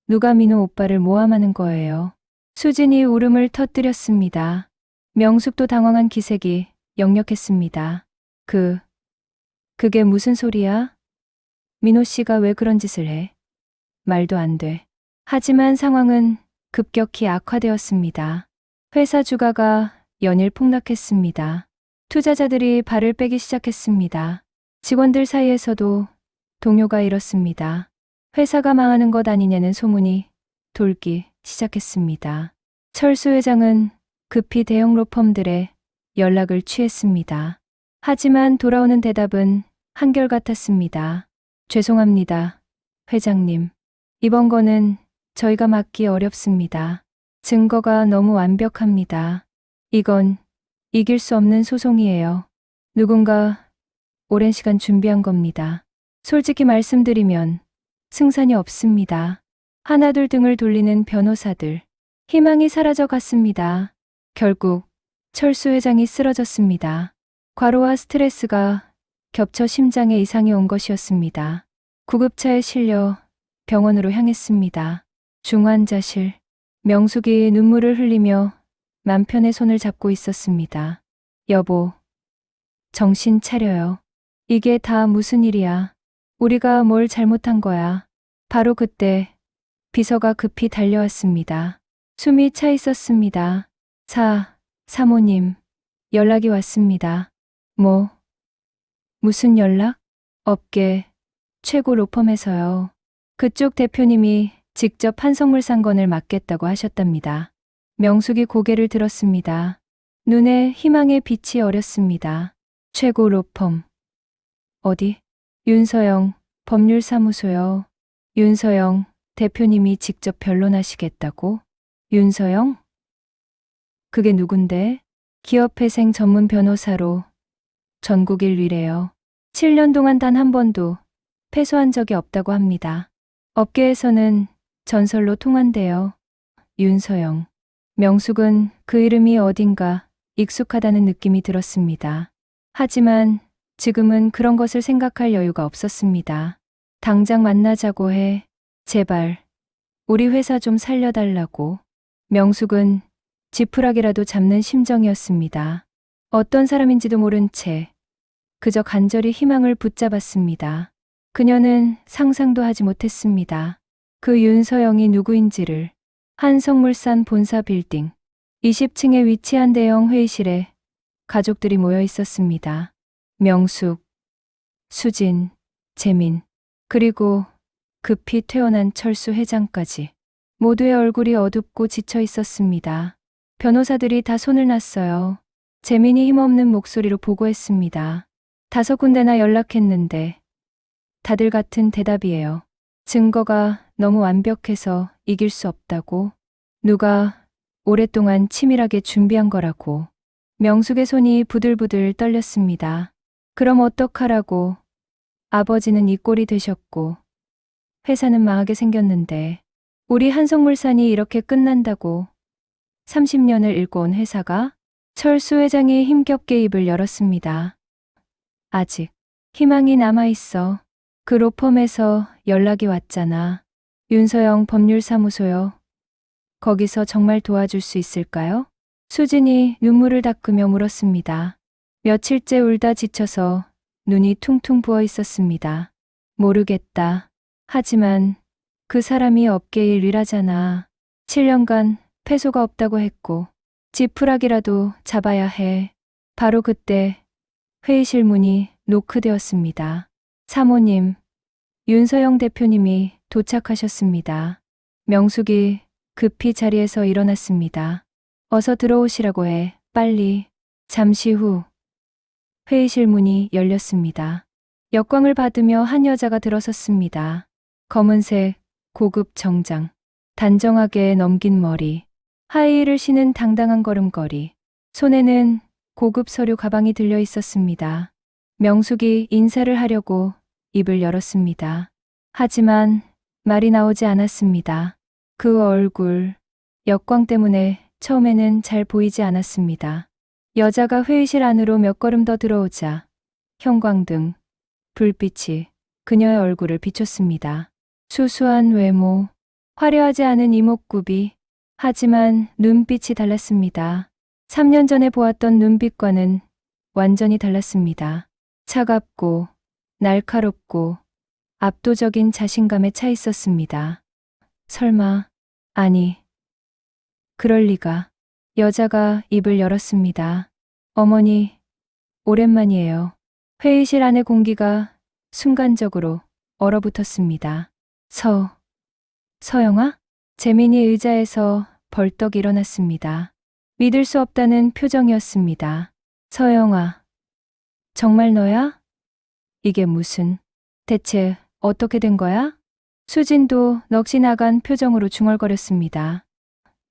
누가 민호 오빠를 모함하는 거예요. 수진이 울음을 터뜨렸습니다. 명숙도 당황한 기색이 역력했습니다. 그게 무슨 소리야? 민호 씨가 왜 그런 짓을 해? 말도 안 돼. 하지만 상황은 급격히 악화되었습니다. 회사 주가가 연일 폭락했습니다. 투자자들이 발을 빼기 시작했습니다. 직원들 사이에서도 동요가 일었습니다. 회사가 망하는 것 아니냐는 소문이 돌기 시작했습니다. 철수 회장은 급히 대형 로펌들의 연락을 취했습니다. 하지만 돌아오는 대답은 한결같았습니다. 죄송합니다, 회장님. 이번 거는 저희가 막기 어렵습니다. 증거가 너무 완벽합니다. 이건 이길 수 없는 소송이에요. 누군가 오랜 시간 준비한 겁니다. 솔직히 말씀드리면 승산이 없습니다. 하나둘 등을 돌리는 변호사들. 희망이 사라져 갔습니다. 결국 철수 회장이 쓰러졌습니다. 과로와 스트레스가 겹쳐 심장에 이상이 온 것이었습니다. 구급차에 실려 병원으로 향했습니다. 중환자실. 명숙이 눈물을 흘리며 남편의 손을 잡고 있었습니다. 여보, 정신 차려요. 이게 다 무슨 일이야. 우리가 뭘 잘못한 거야. 바로 그때 비서가 급히 달려왔습니다. 숨이 차 있었습니다. 사모님, 연락이 왔습니다. 무슨 연락? 업계 최고 로펌에서요. 그쪽 대표님이 직접 한성물상건을 맡겠다고 하셨답니다. 명숙이 고개를 들었습니다. 눈에 희망의 빛이 어렸습니다. 최고 로펌. 어디? 윤서영 법률사무소요. 윤서영 대표님이 직접 변론하시겠다고? 윤서영? 그게 누군데? 기업회생 전문 변호사로 전국 1위래요. 7년 동안 단 한 번도 패소한 적이 없다고 합니다. 업계에서는 전설로 통한대요. 윤서영. 명숙은 그 이름이 어딘가 익숙하다는 느낌이 들었습니다. 하지만 지금은 그런 것을 생각할 여유가 없었습니다. 당장 만나자고 해. 제발. 우리 회사 좀 살려달라고. 명숙은 지푸라기라도 잡는 심정이었습니다. 어떤 사람인지도 모른 채 그저 간절히 희망을 붙잡았습니다. 그녀는 상상도 하지 못했습니다. 그 윤서영이 누구인지를. 한성물산 본사 빌딩 20층에 위치한 대형 회의실에 가족들이 모여 있었습니다. 명숙, 수진, 재민, 그리고 급히 퇴원한 철수 회장까지. 모두의 얼굴이 어둡고 지쳐 있었습니다. 변호사들이 다 손을 놨어요. 재민이 힘없는 목소리로 보고했습니다. 5군데나 연락했는데 다들 같은 대답이에요. 증거가 너무 완벽해서 이길 수 없다고. 누가 오랫동안 치밀하게 준비한 거라고. 명숙의 손이 부들부들 떨렸습니다. 그럼 어떡하라고. 아버지는 이 꼴이 되셨고 회사는 망하게 생겼는데 우리 한성물산이 이렇게 끝난다고. 30년을 잃고 온 회사가? 철수 회장이 힘겹게 입을 열었습니다. 아직 희망이 남아있어. 그 로펌에서 연락이 왔잖아. 윤서영 법률사무소요. 거기서 정말 도와줄 수 있을까요? 수진이 눈물을 닦으며 물었습니다. 며칠째 울다 지쳐서 눈이 퉁퉁 부어 있었습니다. 모르겠다. 하지만 그 사람이 업계의 1위라잖아. 7년간 패소가 없다고 했고 지푸라기라도 잡아야 해. 바로 그때 회의실 문이 노크되었습니다. 사모님, 윤서영 대표님이 도착하셨습니다. 명숙이 급히 자리에서 일어났습니다. 어서 들어오시라고 해, 빨리. 잠시 후 회의실 문이 열렸습니다. 역광을 받으며 한 여자가 들어섰습니다. 검은색 고급 정장, 단정하게 넘긴 머리, 하이힐을 신은 당당한 걸음걸이, 손에는 고급 서류 가방이 들려 있었습니다. 명숙이 인사를 하려고 입을 열었습니다. 하지만 말이 나오지 않았습니다. 그 얼굴, 역광 때문에 처음에는 잘 보이지 않았습니다. 여자가 회의실 안으로 몇 걸음 더 들어오자 형광등, 불빛이 그녀의 얼굴을 비췄습니다. 수수한 외모, 화려하지 않은 이목구비, 하지만 눈빛이 달랐습니다. 3년 전에 보았던 눈빛과는 완전히 달랐습니다. 차갑고 날카롭고 압도적인 자신감에 차 있었습니다. 설마, 아니, 그럴 리가. 여자가 입을 열었습니다. 어머니, 오랜만이에요. 회의실 안의 공기가 순간적으로 얼어붙었습니다. 서영아? 재민이 의자에서 벌떡 일어났습니다. 믿을 수 없다는 표정이었습니다. 서영아, 정말 너야? 이게 무슨, 대체 어떻게 된 거야? 수진도 넋이 나간 표정으로 중얼거렸습니다.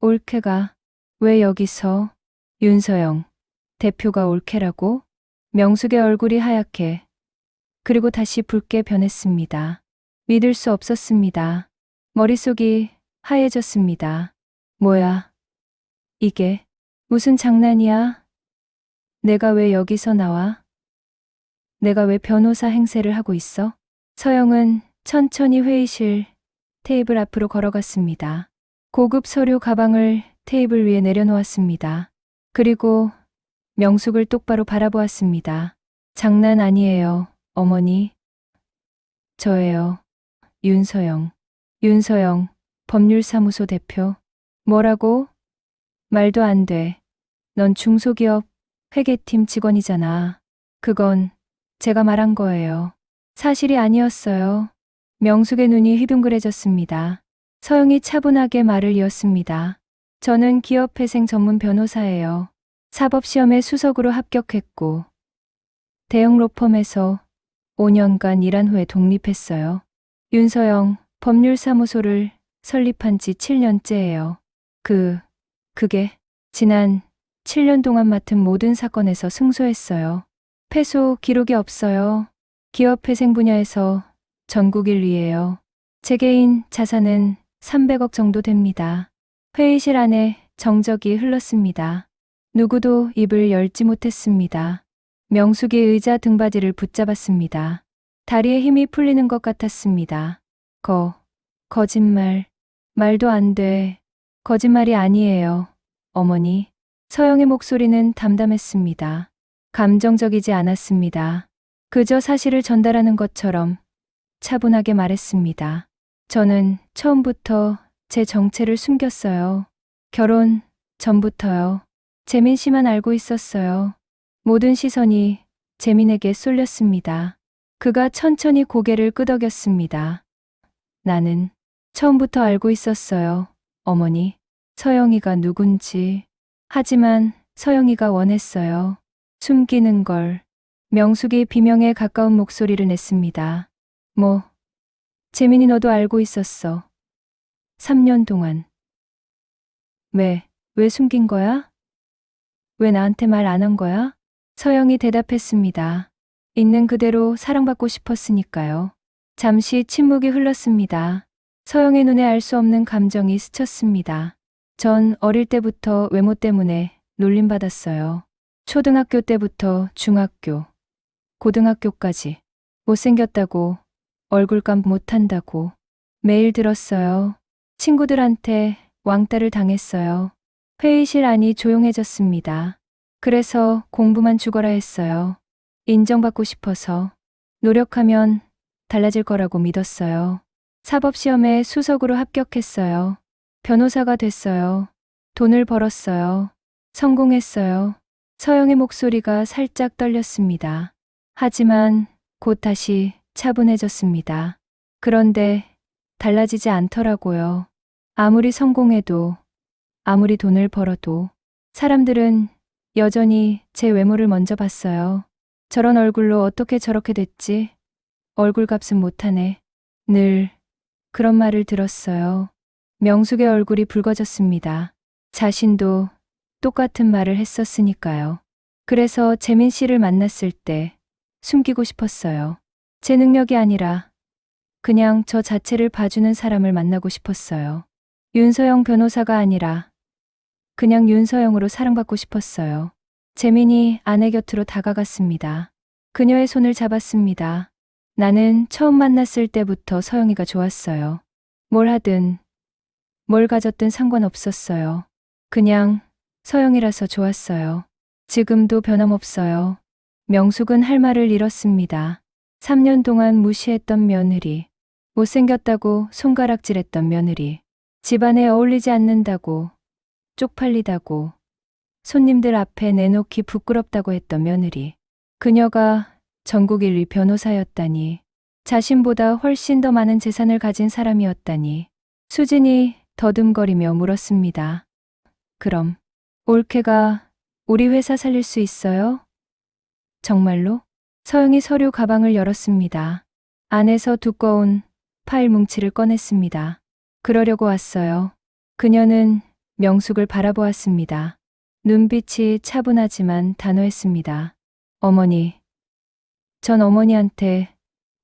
올케가 왜 여기서? 윤서영, 대표가 올케라고? 명숙의 얼굴이 하얗게 그리고 다시 붉게 변했습니다. 믿을 수 없었습니다. 머릿속이 하얘졌습니다. 뭐야? 이게 무슨 장난이야? 내가 왜 여기서 나와? 내가 왜 변호사 행세를 하고 있어? 서영은 천천히 회의실 테이블 앞으로 걸어갔습니다. 고급 서류 가방을 테이블 위에 내려놓았습니다. 그리고 명숙을 똑바로 바라보았습니다. 장난 아니에요, 어머니. 저예요. 윤서영. 윤서영, 법률사무소 대표. 뭐라고? 말도 안 돼. 넌 중소기업 회계팀 직원이잖아. 그건 제가 말한 거예요. 사실이 아니었어요. 명숙의 눈이 휘둥그레졌습니다. 서영이 차분하게 말을 이었습니다. 저는 기업회생 전문 변호사예요. 사법시험에 수석으로 합격했고 대형 로펌에서 5년간 일한 후에 독립했어요. 윤서영, 법률사무소를 설립한 지 7년째예요. 그게 지난 7년 동안 맡은 모든 사건에서 승소했어요. 패소 기록이 없어요. 기업회생 분야에서 전국 1위예요. 제 개인 자산은 300억 정도 됩니다. 회의실 안에 정적이 흘렀습니다. 누구도 입을 열지 못했습니다. 명숙이 의자 등받이를 붙잡았습니다. 다리에 힘이 풀리는 것 같았습니다. 거짓말. 말도 안 돼. 거짓말이 아니에요. 어머니. 서영의 목소리는 담담했습니다. 감정적이지 않았습니다. 그저 사실을 전달하는 것처럼 차분하게 말했습니다. 저는 처음부터 제 정체를 숨겼어요. 결혼 전부터요. 재민 씨만 알고 있었어요. 모든 시선이 재민에게 쏠렸습니다. 그가 천천히 고개를 끄덕였습니다. 나는 처음부터 알고 있었어요. 어머니, 서영이가 누군지. 하지만 서영이가 원했어요. 숨기는 걸. 명숙이 비명에 가까운 목소리를 냈습니다. 재민이 너도 알고 있었어. 3년 동안. 왜 숨긴 거야? 왜 나한테 말 안 한 거야? 서영이 대답했습니다. 있는 그대로 사랑받고 싶었으니까요. 잠시 침묵이 흘렀습니다. 서영의 눈에 알 수 없는 감정이 스쳤습니다. 전 어릴 때부터 외모 때문에 놀림받았어요. 초등학교 때부터 중학교, 고등학교까지 못생겼다고, 얼굴감 못한다고 매일 들었어요. 친구들한테 왕따를 당했어요. 회의실 안이 조용해졌습니다. 그래서 공부만 죽어라 했어요. 인정받고 싶어서. 노력하면 달라질 거라고 믿었어요. 사법시험에 수석으로 합격했어요. 변호사가 됐어요. 돈을 벌었어요. 성공했어요. 서영의 목소리가 살짝 떨렸습니다. 하지만 곧 다시 차분해졌습니다. 그런데 달라지지 않더라고요. 아무리 성공해도, 아무리 돈을 벌어도 사람들은 여전히 제 외모를 먼저 봤어요. 저런 얼굴로 어떻게 저렇게 됐지? 얼굴값은 못하네. 늘 그런 말을 들었어요. 명숙의 얼굴이 붉어졌습니다. 자신도 똑같은 말을 했었으니까요. 그래서 재민 씨를 만났을 때 숨기고 싶었어요. 제 능력이 아니라 그냥 저 자체를 봐주는 사람을 만나고 싶었어요. 윤서영 변호사가 아니라 그냥 윤서영으로 사랑받고 싶었어요. 재민이 아내 곁으로 다가갔습니다. 그녀의 손을 잡았습니다. 나는 처음 만났을 때부터 서영이가 좋았어요. 뭘 하든 뭘 가졌든 상관없었어요. 그냥 서영이라서 좋았어요. 지금도 변함없어요. 명숙은 할 말을 잃었습니다. 3년 동안 무시했던 며느리, 못생겼다고 손가락질했던 며느리, 집안에 어울리지 않는다고, 쪽팔리다고, 손님들 앞에 내놓기 부끄럽다고 했던 며느리. 그녀가 전국 1위 변호사였다니, 자신보다 훨씬 더 많은 재산을 가진 사람이었다니. 수진이 더듬거리며 물었습니다. 그럼 올케가 우리 회사 살릴 수 있어요? 정말로? 서영이 서류 가방을 열었습니다. 안에서 두꺼운 파일 뭉치를 꺼냈습니다. 그러려고 왔어요. 그녀는 명숙을 바라보았습니다. 눈빛이 차분하지만 단호했습니다. 어머니, 전 어머니한테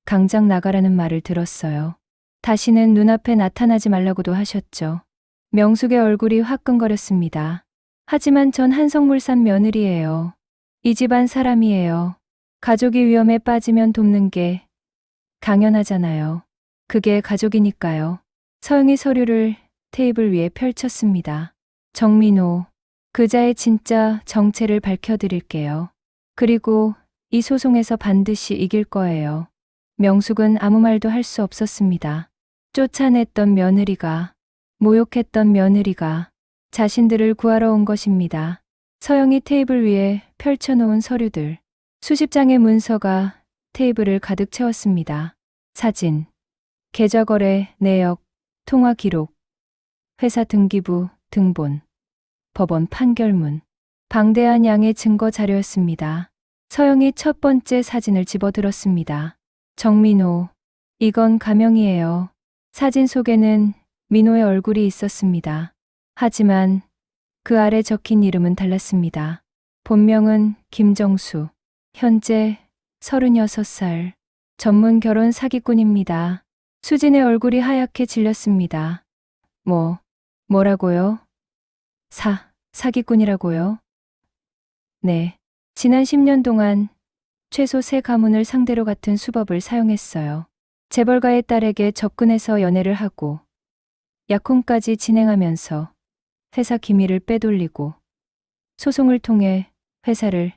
당장 나가라는 말을 들었어요. 다시는 눈앞에 나타나지 말라고도 하셨죠. 명숙의 얼굴이 화끈거렸습니다. 하지만 전 한성물산 며느리예요. 이 집안 사람이에요. 가족이 위험에 빠지면 돕는 게 당연하잖아요. 그게 가족이니까요. 서영이 서류를 테이블 위에 펼쳤습니다. 정민호, 그자의 진짜 정체를 밝혀드릴게요. 그리고 이 소송에서 반드시 이길 거예요. 명숙은 아무 말도 할 수 없었습니다. 쫓아냈던 며느리가, 모욕했던 며느리가 자신들을 구하러 온 것입니다. 서영이 테이블 위에 펼쳐놓은 서류들, 수십 장의 문서가 테이블을 가득 채웠습니다. 사진, 계좌거래 내역, 통화 기록, 회사 등기부, 등본, 법원 판결문, 방대한 양의 증거 자료였습니다. 서영이 첫 번째 사진을 집어들었습니다. 정민호, 이건 가명이에요. 사진 속에는 민호의 얼굴이 있었습니다. 하지만 그 아래 적힌 이름은 달랐습니다. 본명은 김정수, 현재 36살, 전문 결혼 사기꾼입니다. 수진의 얼굴이 하얗게 질렸습니다. 뭐라고요? 사기꾼이라고요? 네, 지난 10년 동안 최소 3가문을 상대로 같은 수법을 사용했어요. 재벌가의 딸에게 접근해서 연애를 하고 약혼까지 진행하면서 회사 기밀을 빼돌리고 소송을 통해 회사를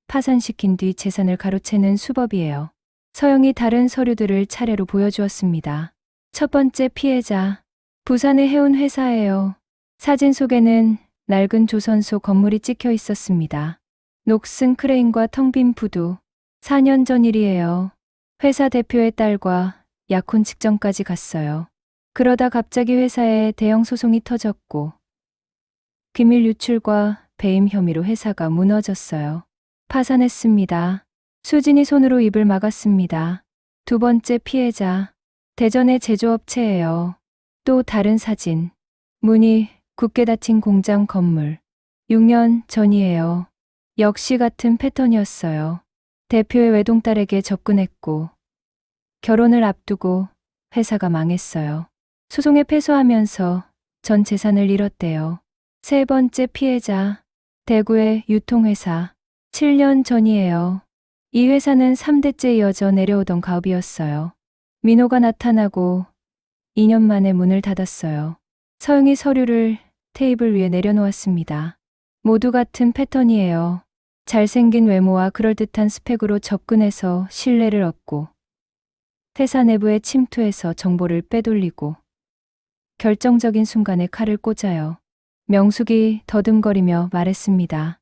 파산시킨 뒤 재산을 가로채는 수법이에요. 서영이 다른 서류들을 차례로 보여주었습니다. 첫 번째 피해자, 부산에 해운 회사예요. 사진 속에는 낡은 조선소 건물이 찍혀 있었습니다. 녹슨 크레인과 텅 빈 부두, 4년 전 일이에요. 회사 대표의 딸과 약혼 직전까지 갔어요. 그러다 갑자기 회사에 대형 소송이 터졌고 기밀 유출과 배임 혐의로 회사가 무너졌어요. 파산했습니다. 수진이 손으로 입을 막았습니다. 두 번째 피해자, 대전의 제조업체예요. 또 다른 사진, 문이 굳게 닫힌 공장 건물. 6년 전이에요. 역시 같은 패턴이었어요. 대표의 외동딸에게 접근했고 결혼을 앞두고 회사가 망했어요. 소송에 패소하면서 전 재산을 잃었대요. 세 번째 피해자, 대구의 유통회사. 7년 전이에요. 이 회사는 3대째 이어져 내려오던 가업이었어요. 민호가 나타나고 2년 만에 문을 닫았어요. 서영이 서류를 테이블 위에 내려놓았습니다. 모두 같은 패턴이에요. 잘생긴 외모와 그럴듯한 스펙으로 접근해서 신뢰를 얻고 회사 내부에 침투해서 정보를 빼돌리고 결정적인 순간에 칼을 꽂아요. 명숙이 더듬거리며 말했습니다.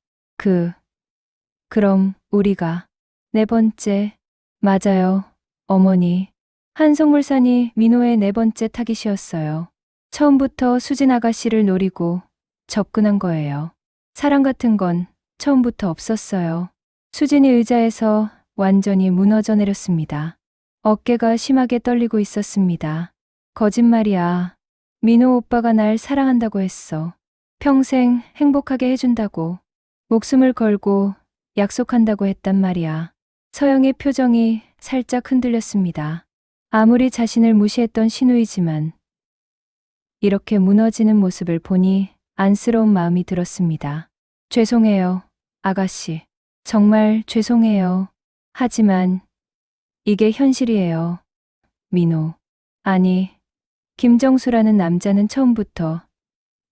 그럼 우리가 네 번째, 맞아요, 어머니. 한성물산이 민호의 네 번째 타깃이었어요. 처음부터 수진 아가씨를 노리고 접근한 거예요. 사랑 같은 건 처음부터 없었어요. 수진이 의자에서 완전히 무너져 내렸습니다. 어깨가 심하게 떨리고 있었습니다. 거짓말이야. 민호 오빠가 날 사랑한다고 했어. 평생 행복하게 해준다고. 목숨을 걸고 약속한다고 했단 말이야. 서영의 표정이 살짝 흔들렸습니다. 아무리 자신을 무시했던 신우이지만 이렇게 무너지는 모습을 보니 안쓰러운 마음이 들었습니다. 죄송해요, 아가씨. 정말 죄송해요. 하지만 이게 현실이에요. 민호. 아니, 김정수라는 남자는 처음부터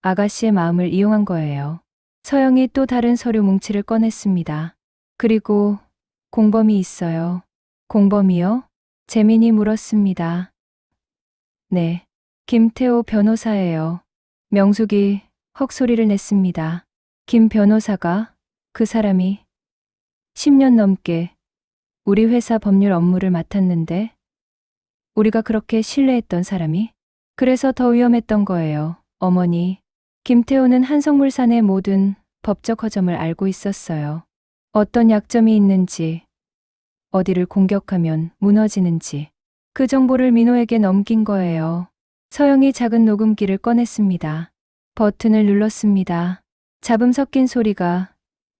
아가씨의 마음을 이용한 거예요. 서영이 또 다른 서류 뭉치를 꺼냈습니다. 그리고 공범이 있어요. 공범이요? 재민이 물었습니다. 네, 김태호 변호사예요. 명숙이 헉소리를 냈습니다. 김 변호사가 그 사람이 10년 넘게 우리 회사 법률 업무를 맡았는데 우리가 그렇게 신뢰했던 사람이 그래서 더 위험했던 거예요. 어머니, 김태호는 한성물산의 모든 법적 허점을 알고 있었어요. 어떤 약점이 있는지, 어디를 공격하면 무너지는지 그 정보를 민호에게 넘긴 거예요. 서영이 작은 녹음기를 꺼냈습니다. 버튼을 눌렀습니다. 잡음 섞인 소리가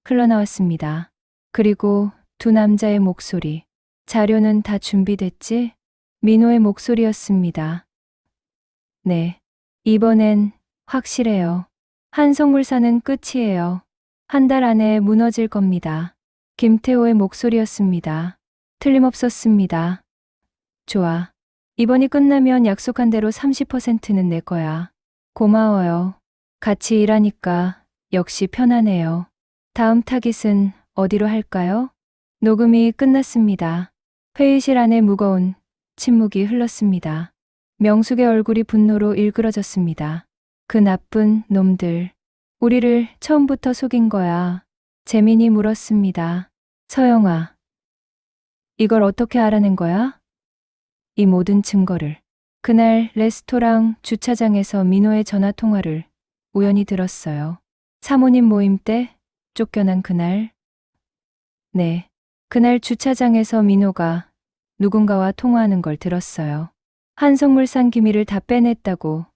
흘러나왔습니다. 그리고 두 남자의 목소리. 자료는 다 준비됐지? 민호의 목소리였습니다. 네, 이번엔 확실해요. 한성물산은 끝이에요. 한 달 안에 무너질 겁니다. 김태호의 목소리였습니다. 틀림없었습니다. 좋아. 이번이 끝나면 약속한 대로 30%는 내 거야. 고마워요. 같이 일하니까 역시 편하네요. 다음 타깃은 어디로 할까요? 녹음이 끝났습니다. 회의실 안에 무거운 침묵이 흘렀습니다. 명숙의 얼굴이 분노로 일그러졌습니다. 그 나쁜 놈들. 우리를 처음부터 속인 거야. 재민이 물었습니다. 서영아, 이걸 어떻게 알아낸 거야? 이 모든 증거를. 그날 레스토랑 주차장에서 민호의 전화 통화를 우연히 들었어요. 사모님 모임 때 쫓겨난 그날. 네, 그날 주차장에서 민호가 누군가와 통화하는 걸 들었어요. 한성물산 기밀을 다 빼냈다고.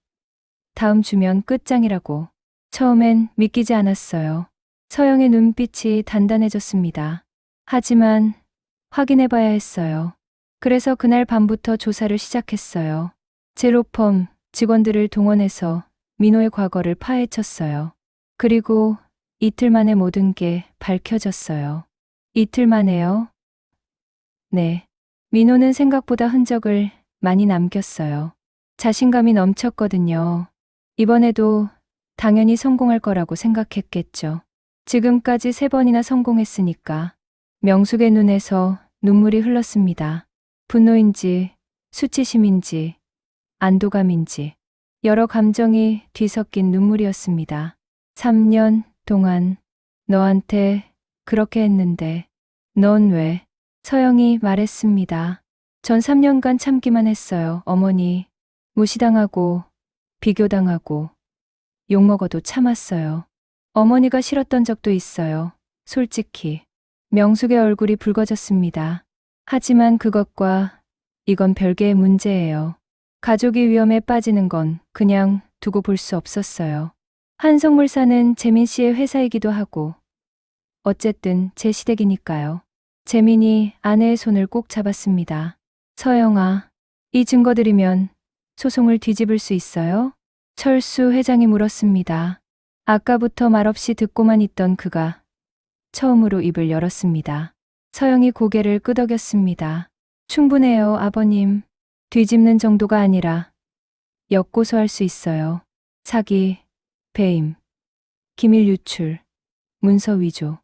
다음 주면 끝장이라고. 처음엔 믿기지 않았어요. 서영의 눈빛이 단단해졌습니다. 하지만 확인해봐야 했어요. 그래서 그날 밤부터 조사를 시작했어요. 제로펌 직원들을 동원해서 민호의 과거를 파헤쳤어요. 그리고 이틀 만에 모든 게 밝혀졌어요. 이틀 만에요? 네. 민호는 생각보다 흔적을 많이 남겼어요. 자신감이 넘쳤거든요. 이번에도 당연히 성공할 거라고 생각했겠죠. 지금까지 3번이나 성공했으니까. 명숙의 눈에서 눈물이 흘렀습니다. 분노인지, 수치심인지, 안도감인지, 여러 감정이 뒤섞인 눈물이었습니다. 3년 동안 너한테 그렇게 했는데, 넌 왜? 서영이 말했습니다. 전 3년간 참기만 했어요, 어머니. 무시당하고, 비교당하고, 욕먹어도 참았어요. 어머니가 싫었던 적도 있어요. 솔직히. 명숙의 얼굴이 붉어졌습니다. 하지만 그것과 이건 별개의 문제예요. 가족이 위험에 빠지는 건 그냥 두고 볼 수 없었어요. 한성물산은 재민 씨의 회사이기도 하고 어쨌든 제 시댁이니까요. 재민이 아내의 손을 꼭 잡았습니다. 서영아, 이 증거들이면 소송을 뒤집을 수 있어요? 철수 회장이 물었습니다. 아까부터 말없이 듣고만 있던 그가 처음으로 입을 열었습니다. 서영이 고개를 끄덕였습니다. 충분해요, 아버님. 뒤집는 정도가 아니라 역고소할 수 있어요. 사기, 배임, 기밀 유출, 문서 위조.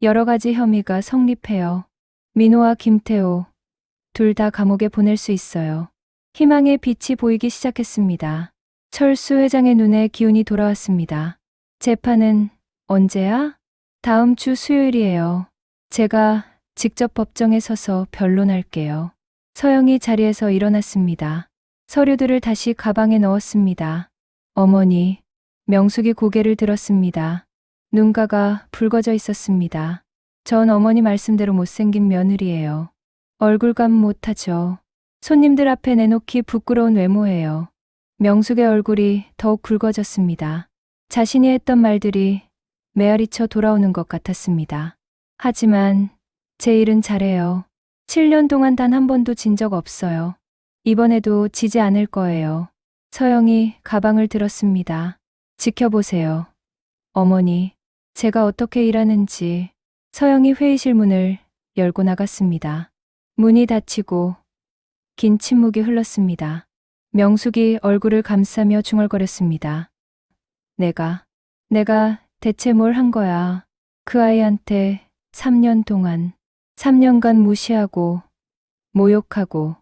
여러 가지 혐의가 성립해요. 민호와 김태호 둘 다 감옥에 보낼 수 있어요. 희망의 빛이 보이기 시작했습니다. 철수 회장의 눈에 기운이 돌아왔습니다. 재판은 언제야? 다음 주 수요일이에요. 제가 직접 법정에 서서 변론할게요. 서영이 자리에서 일어났습니다. 서류들을 다시 가방에 넣었습니다. 어머니, 명숙이 고개를 들었습니다. 눈가가 붉어져 있었습니다. 전 어머니 말씀대로 못생긴 며느리예요. 얼굴감 못하죠. 손님들 앞에 내놓기 부끄러운 외모예요. 명숙의 얼굴이 더욱 굵어졌습니다. 자신이 했던 말들이 메아리쳐 돌아오는 것 같았습니다. 하지만 제 일은 잘해요. 7년 동안 단 한 번도 진 적 없어요. 이번에도 지지 않을 거예요. 서영이 가방을 들었습니다. 지켜보세요. 어머니, 제가 어떻게 일하는지. 서영이 회의실 문을 열고 나갔습니다. 문이 닫히고 긴 침묵이 흘렀습니다. 명숙이 얼굴을 감싸며 중얼거렸습니다. 내가 대체 뭘 한 거야. 그 아이한테 3년 동안, 3년간 무시하고, 모욕하고,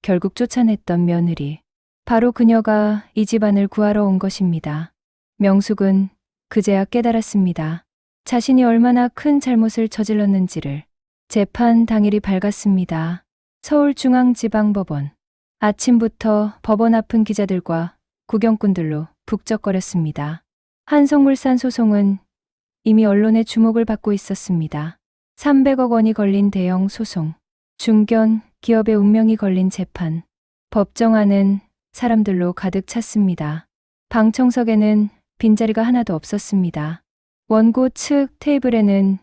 결국 쫓아냈던 며느리. 바로 그녀가 이 집안을 구하러 온 것입니다. 명숙은 그제야 깨달았습니다. 자신이 얼마나 큰 잘못을 저질렀는지를. 재판 당일이 밝았습니다. 서울중앙지방법원. 아침부터 법원 앞은 기자들과 구경꾼들로 북적거렸습니다. 한성물산 소송은 이미 언론의 주목을 받고 있었습니다. 300억 원이 걸린 대형 소송, 중견 기업의 운명이 걸린 재판, 법정 안은 사람들로 가득 찼습니다. 방청석에는 빈자리가 하나도 없었습니다. 원고 측 테이블에는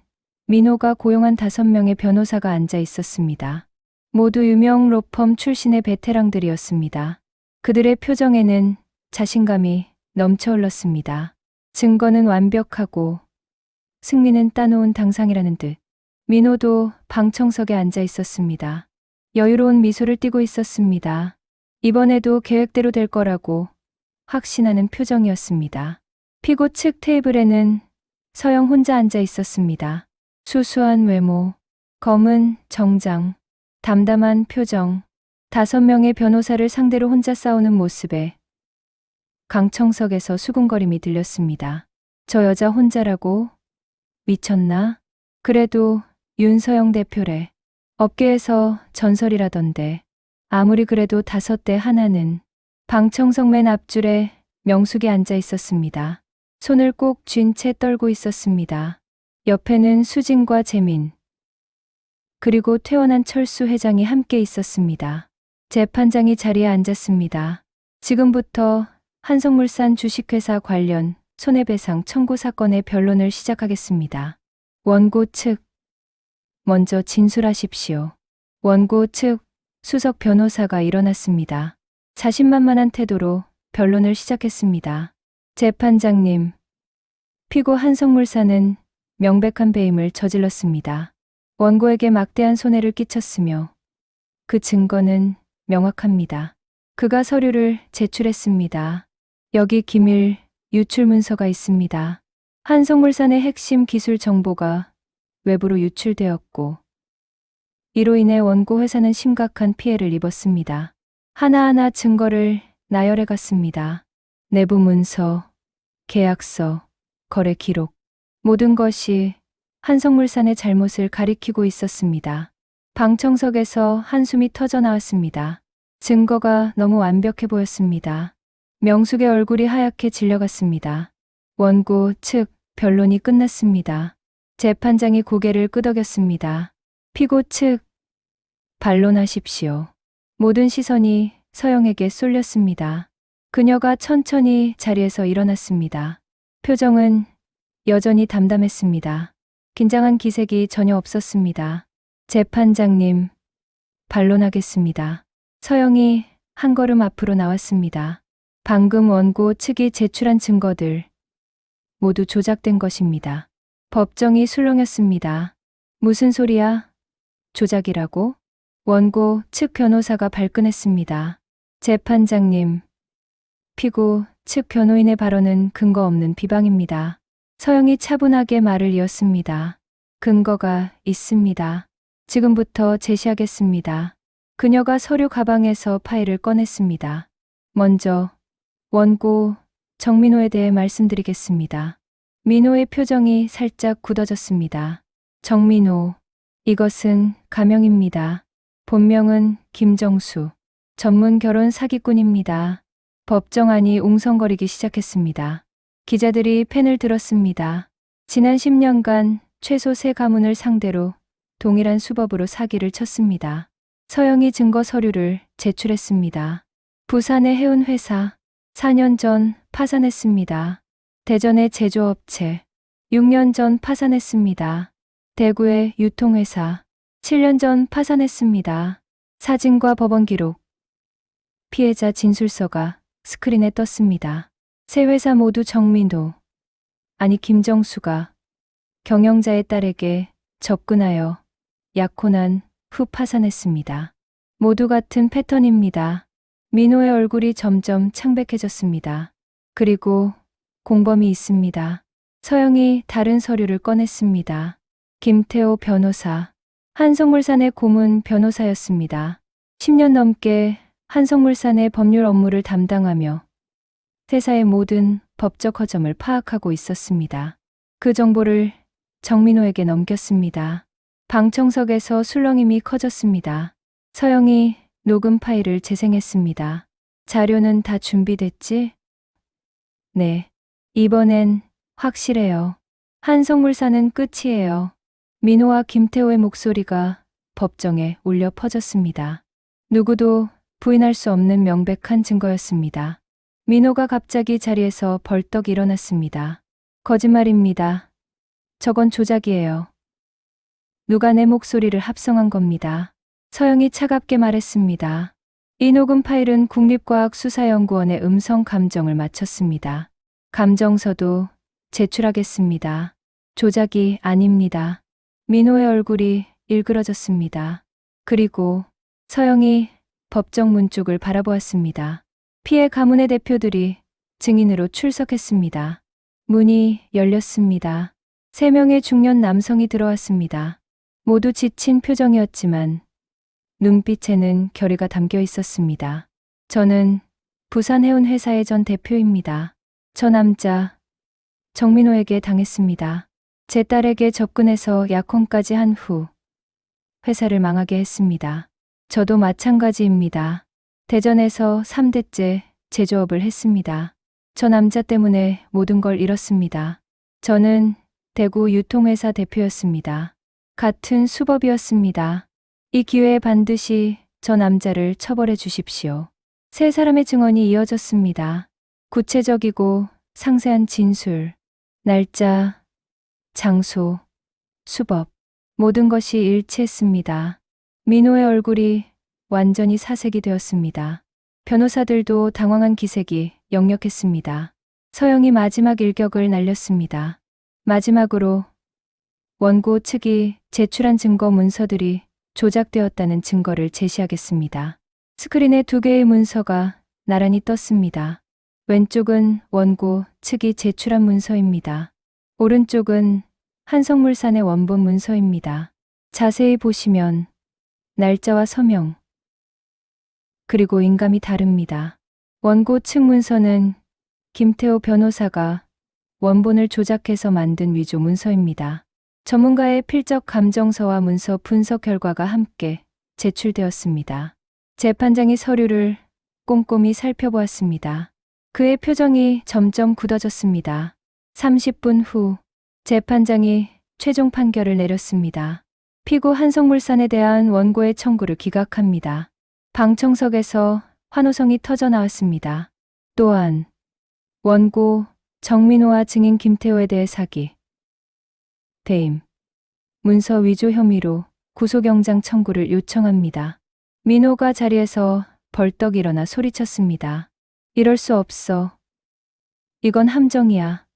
민호가 고용한 5명의 변호사가 앉아 있었습니다. 모두 유명 로펌 출신의 베테랑들이었습니다. 그들의 표정에는 자신감이 넘쳐 흘렀습니다. 증거는 완벽하고 승리는 따놓은 당상이라는 듯. 민호도 방청석에 앉아 있었습니다. 여유로운 미소를 띠고 있었습니다. 이번에도 계획대로 될 거라고 확신하는 표정이었습니다. 피고 측 테이블에는 서영 혼자 앉아 있었습니다. 수수한 외모, 검은 정장, 담담한 표정, 5명의 변호사를 상대로 혼자 싸우는 모습에 강청석에서 수군거림이 들렸습니다. 저 여자 혼자라고? 미쳤나? 그래도 윤서영 대표래. 업계에서 전설이라던데. 아무리 그래도 5대 하나는. 방청석 맨 앞줄에 명숙이 앉아 있었습니다. 손을 꼭 쥔 채 떨고 있었습니다. 옆에는 수진과 재민, 그리고 퇴원한 철수 회장이 함께 있었습니다. 재판장이 자리에 앉았습니다. 지금부터 한성물산 주식회사 관련 손해배상 청구 사건의 변론을 시작하겠습니다. 원고 측, 먼저 진술하십시오. 원고 측 수석 변호사가 일어났습니다. 자신만만한 태도로 변론을 시작했습니다. 재판장님, 피고 한성물산은 명백한 배임을 저질렀습니다. 원고에게 막대한 손해를 끼쳤으며 그 증거는 명확합니다. 그가 서류를 제출했습니다. 여기 기밀 유출 문서가 있습니다. 한성물산의 핵심 기술 정보가 외부로 유출되었고 이로 인해 원고 회사는 심각한 피해를 입었습니다. 하나하나 증거를 나열해 갔습니다. 내부 문서, 계약서, 거래 기록, 모든 것이 한성물산의 잘못을 가리키고 있었습니다. 방청석에서 한숨이 터져 나왔습니다. 증거가 너무 완벽해 보였습니다. 명숙의 얼굴이 하얗게 질려갔습니다. 원고 측 변론이 끝났습니다. 재판장이 고개를 끄덕였습니다. 피고 측 반론하십시오. 모든 시선이 서영에게 쏠렸습니다. 그녀가 천천히 자리에서 일어났습니다. 표정은 여전히 담담했습니다. 긴장한 기색이 전혀 없었습니다. 재판장님, 반론하겠습니다. 서영이 한 걸음 앞으로 나왔습니다. 방금 원고 측이 제출한 증거들 모두 조작된 것입니다. 법정이 술렁였습니다. 무슨 소리야? 조작이라고? 원고 측 변호사가 발끈했습니다. 재판장님, 피고 측 변호인의 발언은 근거 없는 비방입니다. 서영이 차분하게 말을 이었습니다. 근거가 있습니다. 지금부터 제시하겠습니다. 그녀가 서류 가방에서 파일을 꺼냈습니다. 먼저 원고 정민호에 대해 말씀드리겠습니다. 민호의 표정이 살짝 굳어졌습니다. 정민호, 이것은 가명입니다. 본명은 김정수, 전문 결혼 사기꾼입니다. 법정안이 웅성거리기 시작했습니다. 기자들이 펜을 들었습니다. 지난 10년간 최소 3가문을 상대로 동일한 수법으로 사기를 쳤습니다. 서영이 증거 서류를 제출했습니다. 부산의 해운회사, 4년 전 파산했습니다. 대전의 제조업체, 6년 전 파산했습니다. 대구의 유통회사. 7년 전 파산했습니다. 사진과 법원 기록. 피해자 진술서가 스크린에 떴습니다. 세 회사 모두 정민호, 아니 김정수가 경영자의 딸에게 접근하여 약혼한 후 파산했습니다. 모두 같은 패턴입니다. 민호의 얼굴이 점점 창백해졌습니다. 그리고 공범이 있습니다. 서영이 다른 서류를 꺼냈습니다. 김태호 변호사, 한성물산의 고문 변호사였습니다. 10년 넘게 한성물산의 법률 업무를 담당하며 회사의 모든 법적 허점을 파악하고 있었습니다. 그 정보를 정민호에게 넘겼습니다. 방청석에서 술렁임이 커졌습니다. 서영이 녹음 파일을 재생했습니다. 자료는 다 준비됐지? 네. 이번엔 확실해요. 한성물산은 끝이에요. 민호와 김태호의 목소리가 법정에 울려 퍼졌습니다. 누구도 부인할 수 없는 명백한 증거였습니다. 민호가 갑자기 자리에서 벌떡 일어났습니다. 거짓말입니다. 저건 조작이에요. 누가 내 목소리를 합성한 겁니다. 서영이 차갑게 말했습니다. 이 녹음 파일은 국립과학수사연구원의 음성 감정을 마쳤습니다. 감정서도 제출하겠습니다. 조작이 아닙니다. 민호의 얼굴이 일그러졌습니다. 그리고 서영이 법정 문 쪽을 바라보았습니다. 피해 가문의 대표들이 증인으로 출석했습니다. 문이 열렸습니다. 3명의 중년 남성이 들어왔습니다. 모두 지친 표정이었지만 눈빛에는 결의가 담겨 있었습니다. 저는 부산해운 회사의 전 대표입니다. 저 남자 정민호에게 당했습니다. 제 딸에게 접근해서 약혼까지 한 후 회사를 망하게 했습니다. 저도 마찬가지입니다. 대전에서 3대째 제조업을 했습니다. 저 남자 때문에 모든 걸 잃었습니다. 저는 대구 유통회사 대표였습니다. 같은 수법이었습니다. 이 기회에 반드시 저 남자를 처벌해 주십시오. 3사람의 증언이 이어졌습니다. 구체적이고 상세한 진술, 날짜, 장소, 수법, 모든 것이 일치했습니다. 민호의 얼굴이 완전히 사색이 되었습니다. 변호사들도 당황한 기색이 역력했습니다. 서영이 마지막 일격을 날렸습니다. 마지막으로 원고 측이 제출한 증거 문서들이 조작되었다는 증거를 제시하겠습니다. 스크린에 2개의 문서가 나란히 떴습니다. 왼쪽은 원고 측이 제출한 문서입니다. 오른쪽은 한성물산의 원본 문서입니다. 자세히 보시면 날짜와 서명, 그리고 인감이 다릅니다. 원고 측 문서는 김태호 변호사가 원본을 조작해서 만든 위조 문서입니다. 전문가의 필적 감정서와 문서 분석 결과가 함께 제출되었습니다. 재판장이 서류를 꼼꼼히 살펴보았습니다. 그의 표정이 점점 굳어졌습니다. 30분 후 재판장이 최종 판결을 내렸습니다. 피고 한성물산에 대한 원고의 청구를 기각합니다. 방청석에서 환호성이 터져 나왔습니다. 또한 원고 정민호와 증인 김태호에 대해 사기, 배임, 문서 위조 혐의로 구속영장 청구를 요청합니다. 민호가 자리에서 벌떡 일어나 소리쳤습니다. 이럴 수 없어. 이건 함정이야.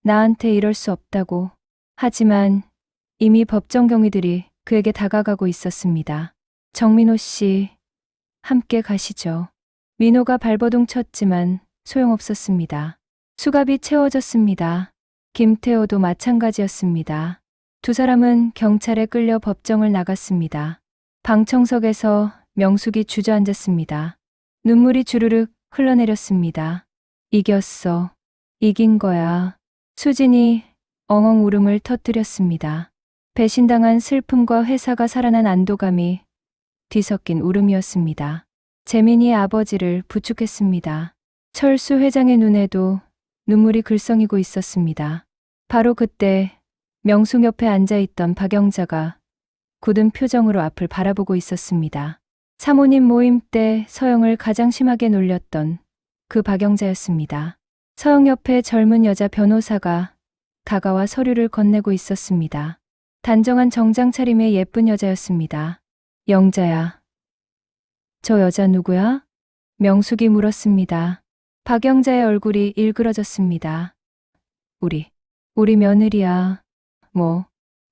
나한테 이럴 수 없다고. 하지만 이미 법정 경위들이 그에게 다가가고 있었습니다. 정민호 씨, 함께 가시죠. 민호가 발버둥 쳤지만 소용없었습니다. 수갑이 채워졌습니다. 김태호도 마찬가지였습니다. 2사람은 경찰에 끌려 법정을 나갔습니다. 방청석에서 명숙이 주저앉았습니다. 눈물이 주르륵 흘러내렸습니다. 이겼어. 이긴 거야. 수진이 엉엉 울음을 터뜨렸습니다. 배신당한 슬픔과 회사가 살아난 안도감이 뒤섞인 울음이었습니다. 재민이의 아버지를 부축했습니다. 철수 회장의 눈에도 눈물이 글썽이고 있었습니다. 바로 그때 명숙 옆에 앉아있던 박영자가 굳은 표정으로 앞을 바라보고 있었습니다. 사모님 모임 때 서영을 가장 심하게 놀렸던 그 박영자였습니다. 서영 옆에 젊은 여자 변호사가 다가와 서류를 건네고 있었습니다. 단정한 정장 차림의 예쁜 여자였습니다. 영자야. 저 여자 누구야? 명숙이 물었습니다. 박영자의 얼굴이 일그러졌습니다. 우리 며느리야. 뭐,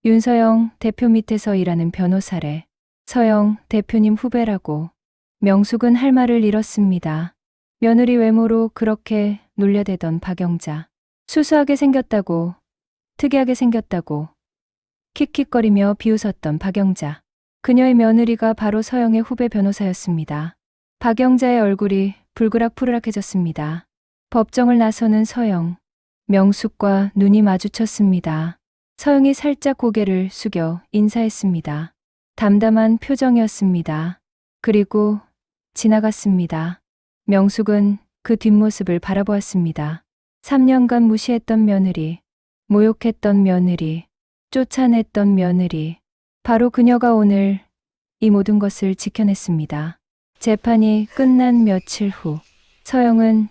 윤서영 대표 밑에서 일하는 변호사래. 서영 대표님 후배라고. 명숙은 할 말을 잃었습니다. 며느리 외모로 그렇게 놀려대던 박영자. 수수하게 생겼다고, 특이하게 생겼다고, 킥킥거리며 비웃었던 박영자. 그녀의 며느리가 바로 서영의 후배 변호사였습니다. 박영자의 얼굴이 불그락푸르락해졌습니다. 법정을 나서는 서영. 명숙과 눈이 마주쳤습니다. 서영이 살짝 고개를 숙여 인사했습니다. 담담한 표정이었습니다. 그리고 지나갔습니다. 명숙은 그 뒷모습을 바라보았습니다. 3년간 무시했던 며느리, 모욕했던 며느리, 쫓아냈던 며느리. 바로 그녀가 오늘 이 모든 것을 지켜냈습니다. 재판이 끝난 며칠 후, 서영은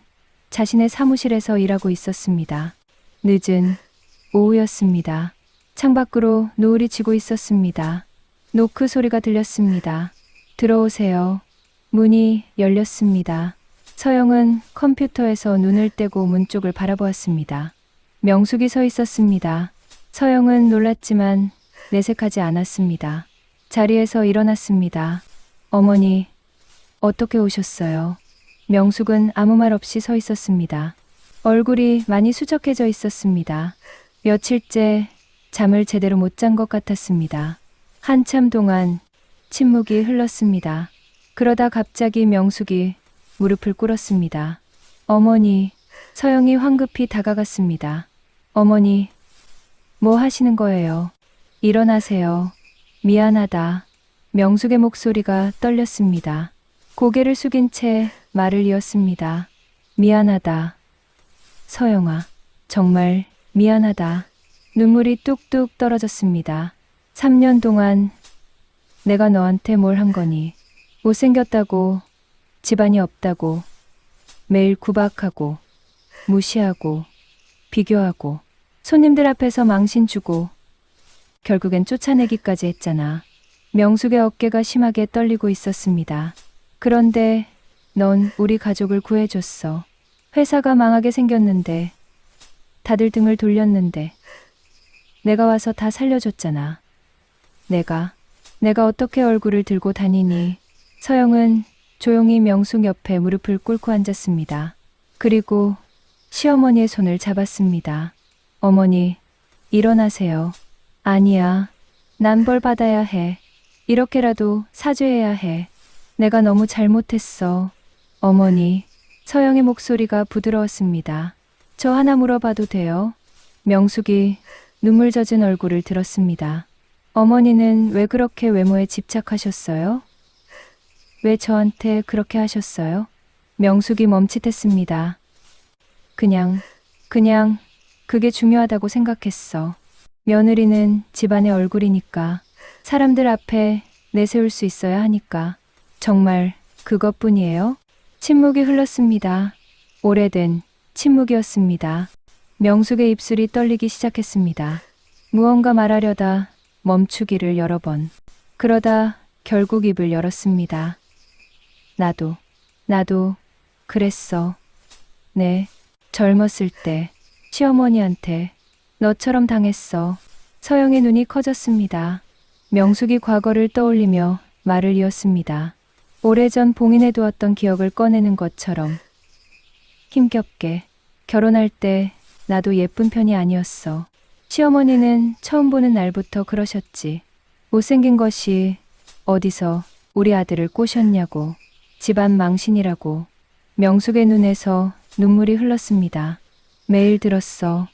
자신의 사무실에서 일하고 있었습니다. 늦은 오후였습니다. 창밖으로 노을이 지고 있었습니다. 노크 소리가 들렸습니다. 들어오세요. 문이 열렸습니다. 서영은 컴퓨터에서 눈을 떼고 문 쪽을 바라보았습니다. 명숙이 서 있었습니다. 서영은 놀랐지만 내색하지 않았습니다. 자리에서 일어났습니다. 어머니, 어떻게 오셨어요? 명숙은 아무 말 없이 서 있었습니다. 얼굴이 많이 수척해져 있었습니다. 며칠째 잠을 제대로 못 잔 것 같았습니다. 한참 동안 침묵이 흘렀습니다. 그러다 갑자기 명숙이 무릎을 꿇었습니다. 어머니, 서영이 황급히 다가갔습니다. 어머니, 뭐 하시는 거예요? 일어나세요. 미안하다. 명숙의 목소리가 떨렸습니다. 고개를 숙인 채 말을 이었습니다. 미안하다. 서영아, 정말 미안하다. 눈물이 뚝뚝 떨어졌습니다. 3년 동안 내가 너한테 뭘 한 거니? 못생겼다고, 집안이 없다고, 매일 구박하고, 무시하고, 비교하고, 손님들 앞에서 망신 주고, 결국엔 쫓아내기까지 했잖아. 명숙의 어깨가 심하게 떨리고 있었습니다. 그런데 넌 우리 가족을 구해줬어. 회사가 망하게 생겼는데, 다들 등을 돌렸는데, 내가 와서 다 살려줬잖아. 내가 어떻게 얼굴을 들고 다니니? 서영은 조용히 명숙 옆에 무릎을 꿇고 앉았습니다. 그리고 시어머니의 손을 잡았습니다. 어머니, 일어나세요. 아니야, 난 벌 받아야 해. 이렇게라도 사죄해야 해. 내가 너무 잘못했어. 어머니, 서영의 목소리가 부드러웠습니다. 저 하나 물어봐도 돼요? 명숙이 눈물 젖은 얼굴을 들었습니다. 어머니는 왜 그렇게 외모에 집착하셨어요? 왜 저한테 그렇게 하셨어요? 명숙이 멈칫했습니다. 그냥 그게 중요하다고 생각했어. 며느리는 집안의 얼굴이니까, 사람들 앞에 내세울 수 있어야 하니까. 정말 그것뿐이에요? 침묵이 흘렀습니다. 오래된 침묵이었습니다. 명숙의 입술이 떨리기 시작했습니다. 무언가 말하려다 멈추기를 여러 번. 그러다 결국 입을 열었습니다. 나도 그랬어. 네, 젊었을 때 시어머니한테 너처럼 당했어. 서영의 눈이 커졌습니다. 명숙이 과거를 떠올리며 말을 이었습니다. 오래전 봉인해 두었던 기억을 꺼내는 것처럼 힘겹게. 결혼할 때 나도 예쁜 편이 아니었어. 시어머니는 처음 보는 날부터 그러셨지. 못생긴 것이 어디서 우리 아들을 꼬셨냐고. 집안 망신이라고. 명숙의 눈에서 눈물이 흘렀습니다. 매일 들었어.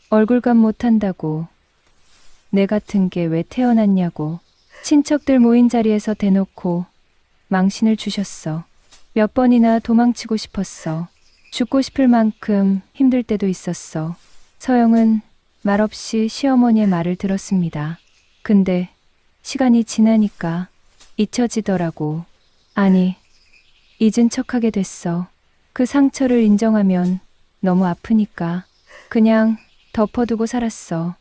얼굴감 못한다고. 내 같은 게 왜 태어났냐고. 친척들 모인 자리에서 대놓고 망신을 주셨어. 몇 번이나 도망치고 싶었어. 죽고 싶을 만큼 힘들 때도 있었어. 서영은 말없이 시어머니의 말을 들었습니다. 근데 시간이 지나니까 잊혀지더라고. 아니, 잊은 척하게 됐어. 그 상처를 인정하면 너무 아프니까 그냥 덮어두고 살았어.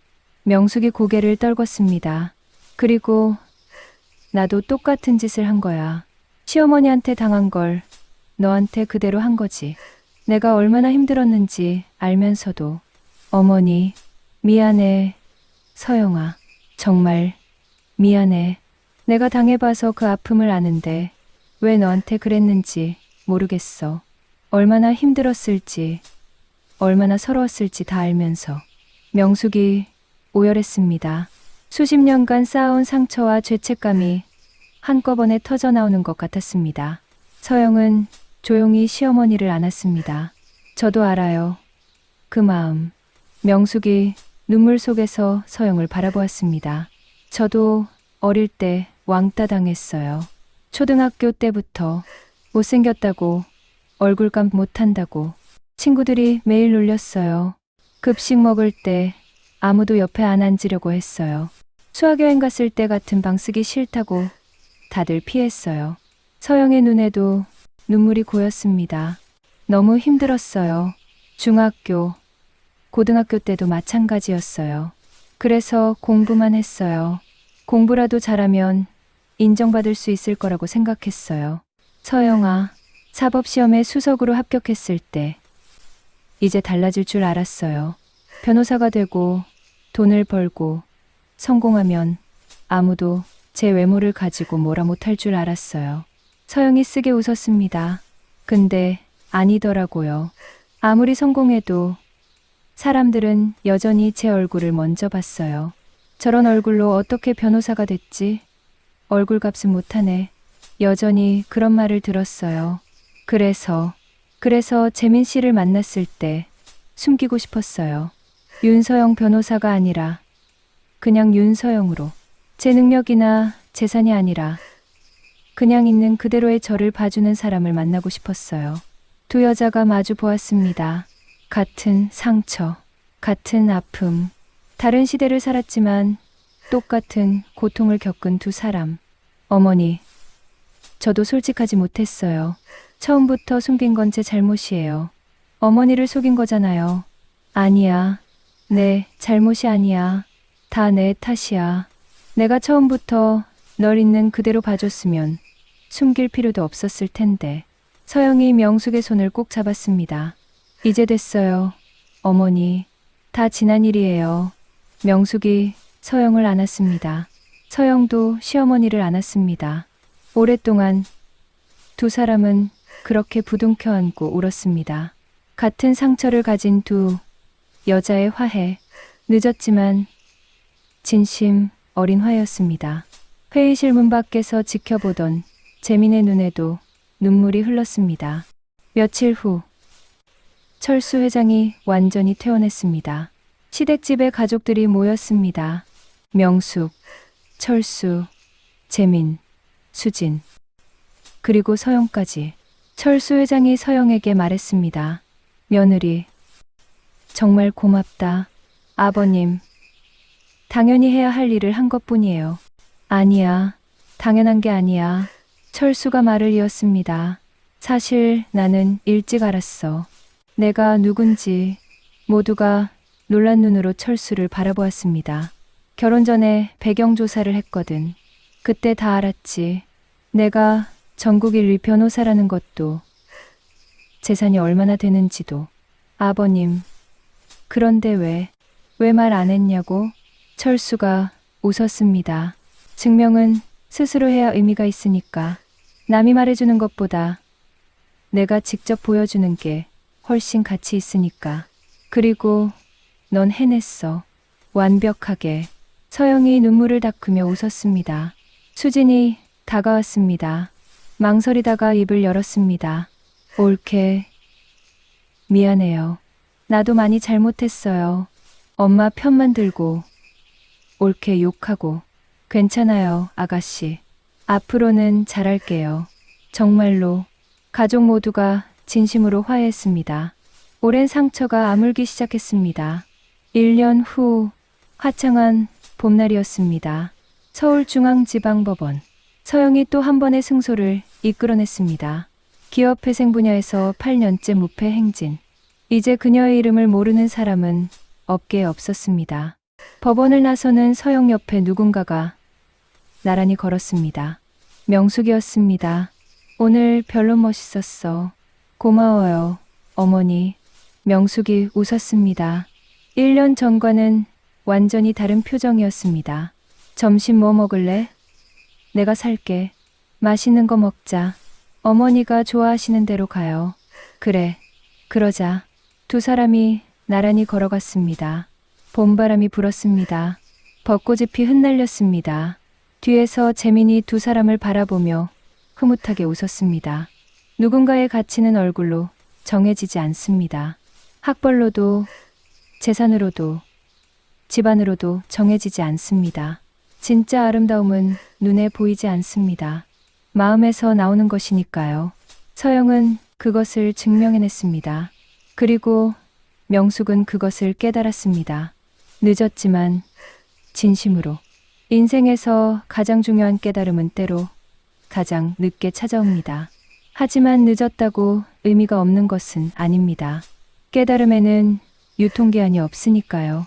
명숙이 고개를 떨궜습니다. 그리고 나도 똑같은 짓을 한 거야. 시어머니한테 당한 걸 너한테 그대로 한 거지. 내가 얼마나 힘들었는지 알면서도. 어머니, 미안해. 서영아, 정말 미안해. 내가 당해봐서 그 아픔을 아는데 왜 너한테 그랬는지 모르겠어. 얼마나 힘들었을지, 얼마나 서러웠을지 다 알면서. 명숙이 오열했습니다. 수십 년간 쌓아온 상처와 죄책감이 한꺼번에 터져 나오는 것 같았습니다. 서영은 조용히 시어머니를 안았습니다. 저도 알아요. 그 마음. 명숙이 눈물 속에서 서영을 바라보았습니다. 저도 어릴 때 왕따 당했어요. 초등학교 때부터 못생겼다고, 얼굴감 못한다고 친구들이 매일 놀렸어요. 급식 먹을 때 아무도 옆에 안 앉으려고 했어요. 수학여행 갔을 때 같은 방 쓰기 싫다고 다들 피했어요. 서영의 눈에도 눈물이 고였습니다. 너무 힘들었어요. 중학교, 고등학교 때도 마찬가지였어요. 그래서 공부만 했어요. 공부라도 잘하면 인정받을 수 있을 거라고 생각했어요. 서영아, 사법시험에 수석으로 합격했을 때 이제 달라질 줄 알았어요. 변호사가 되고 돈을 벌고 성공하면 아무도 제 외모를 가지고 뭐라 못할 줄 알았어요. 서영이 쓰게 웃었습니다. 근데 아니더라고요. 아무리 성공해도 사람들은 여전히 제 얼굴을 먼저 봤어요. 저런 얼굴로 어떻게 변호사가 됐지? 얼굴값은 못하네. 여전히 그런 말을 들었어요. 그래서 재민 씨를 만났을 때 숨기고 싶었어요. 윤서영 변호사가 아니라 그냥 윤서영으로. 제 능력이나 재산이 아니라 그냥 있는 그대로의 저를 봐주는 사람을 만나고 싶었어요. 두 여자가 마주 보았습니다. 같은 상처, 같은 아픔, 다른 시대를 살았지만 똑같은 고통을 겪은 두 사람. 어머니, 저도 솔직하지 못했어요. 처음부터 숨긴 건 제 잘못이에요. 어머니를 속인 거잖아요. 아니야. 내 잘못이 아니야. 다 내 탓이야. 내가 처음부터 널 있는 그대로 봐줬으면 숨길 필요도 없었을 텐데. 서영이 명숙의 손을 꼭 잡았습니다. 이제 됐어요. 어머니, 다 지난 일이에요. 명숙이 서영을 안았습니다. 서영도 시어머니를 안았습니다. 오랫동안 두 사람은 그렇게 부둥켜 안고 울었습니다. 같은 상처를 가진 두 여자의 화해. 늦었지만 진심 어린 화해였습니다. 회의실 문 밖에서 지켜보던 재민의 눈에도 눈물이 흘렀습니다. 며칠 후 철수 회장이 완전히 퇴원했습니다. 시댁집에 가족들이 모였습니다. 명숙, 철수, 재민, 수진, 그리고 서영까지. 철수 회장이 서영에게 말했습니다. 며느리, 정말 고맙다. 아버님, 당연히 해야 할 일을 한 것뿐이에요. 아니야, 당연한 게 아니야. 철수가 말을 이었습니다. 사실 나는 일찍 알았어. 내가 누군지. 모두가 놀란 눈으로 철수를 바라보았습니다. 결혼 전에 배경 조사를 했거든. 그때 다 알았지. 내가 전국 1위 변호사라는 것도, 재산이 얼마나 되는지도. 아버님, 그런데 왜 말 안 했냐고? 철수가 웃었습니다. 증명은 스스로 해야 의미가 있으니까. 남이 말해주는 것보다 내가 직접 보여주는 게 훨씬 가치 있으니까. 그리고 넌 해냈어. 완벽하게. 서영이 눈물을 닦으며 웃었습니다. 수진이 다가왔습니다. 망설이다가 입을 열었습니다. 옳게. 미안해요. 나도 많이 잘못했어요. 엄마 편만 들고 옳게 욕하고. 괜찮아요, 아가씨. 앞으로는 잘할게요. 정말로. 가족 모두가 진심으로 화해했습니다. 오랜 상처가 아물기 시작했습니다. 1년 후 화창한 봄날이었습니다. 서울중앙지방법원. 서영이 또 한 번의 승소를 이끌어냈습니다. 기업회생 분야에서 8년째 무패 행진. 이제 그녀의 이름을 모르는 사람은 업계에 없었습니다. 법원을 나서는 서영 옆에 누군가가 나란히 걸었습니다. 명숙이었습니다. 오늘 별로 멋있었어. 고마워요, 어머니. 명숙이 웃었습니다. 1년 전과는 완전히 다른 표정이었습니다. 점심 뭐 먹을래? 내가 살게. 맛있는 거 먹자. 어머니가 좋아하시는 대로 가요. 그래, 그러자. 두 사람이 나란히 걸어갔습니다. 봄바람이 불었습니다. 벚꽃잎이 흩날렸습니다. 뒤에서 재민이 두 사람을 바라보며 흐뭇하게 웃었습니다. 누군가의 가치는 얼굴로 정해지지 않습니다. 학벌로도, 재산으로도, 집안으로도 정해지지 않습니다. 진짜 아름다움은 눈에 보이지 않습니다. 마음에서 나오는 것이니까요. 서영은 그것을 증명해냈습니다. 그리고 명숙은 그것을 깨달았습니다. 늦었지만 진심으로. 인생에서 가장 중요한 깨달음은 때로 가장 늦게 찾아옵니다. 하지만 늦었다고 의미가 없는 것은 아닙니다. 깨달음에는 유통기한이 없으니까요.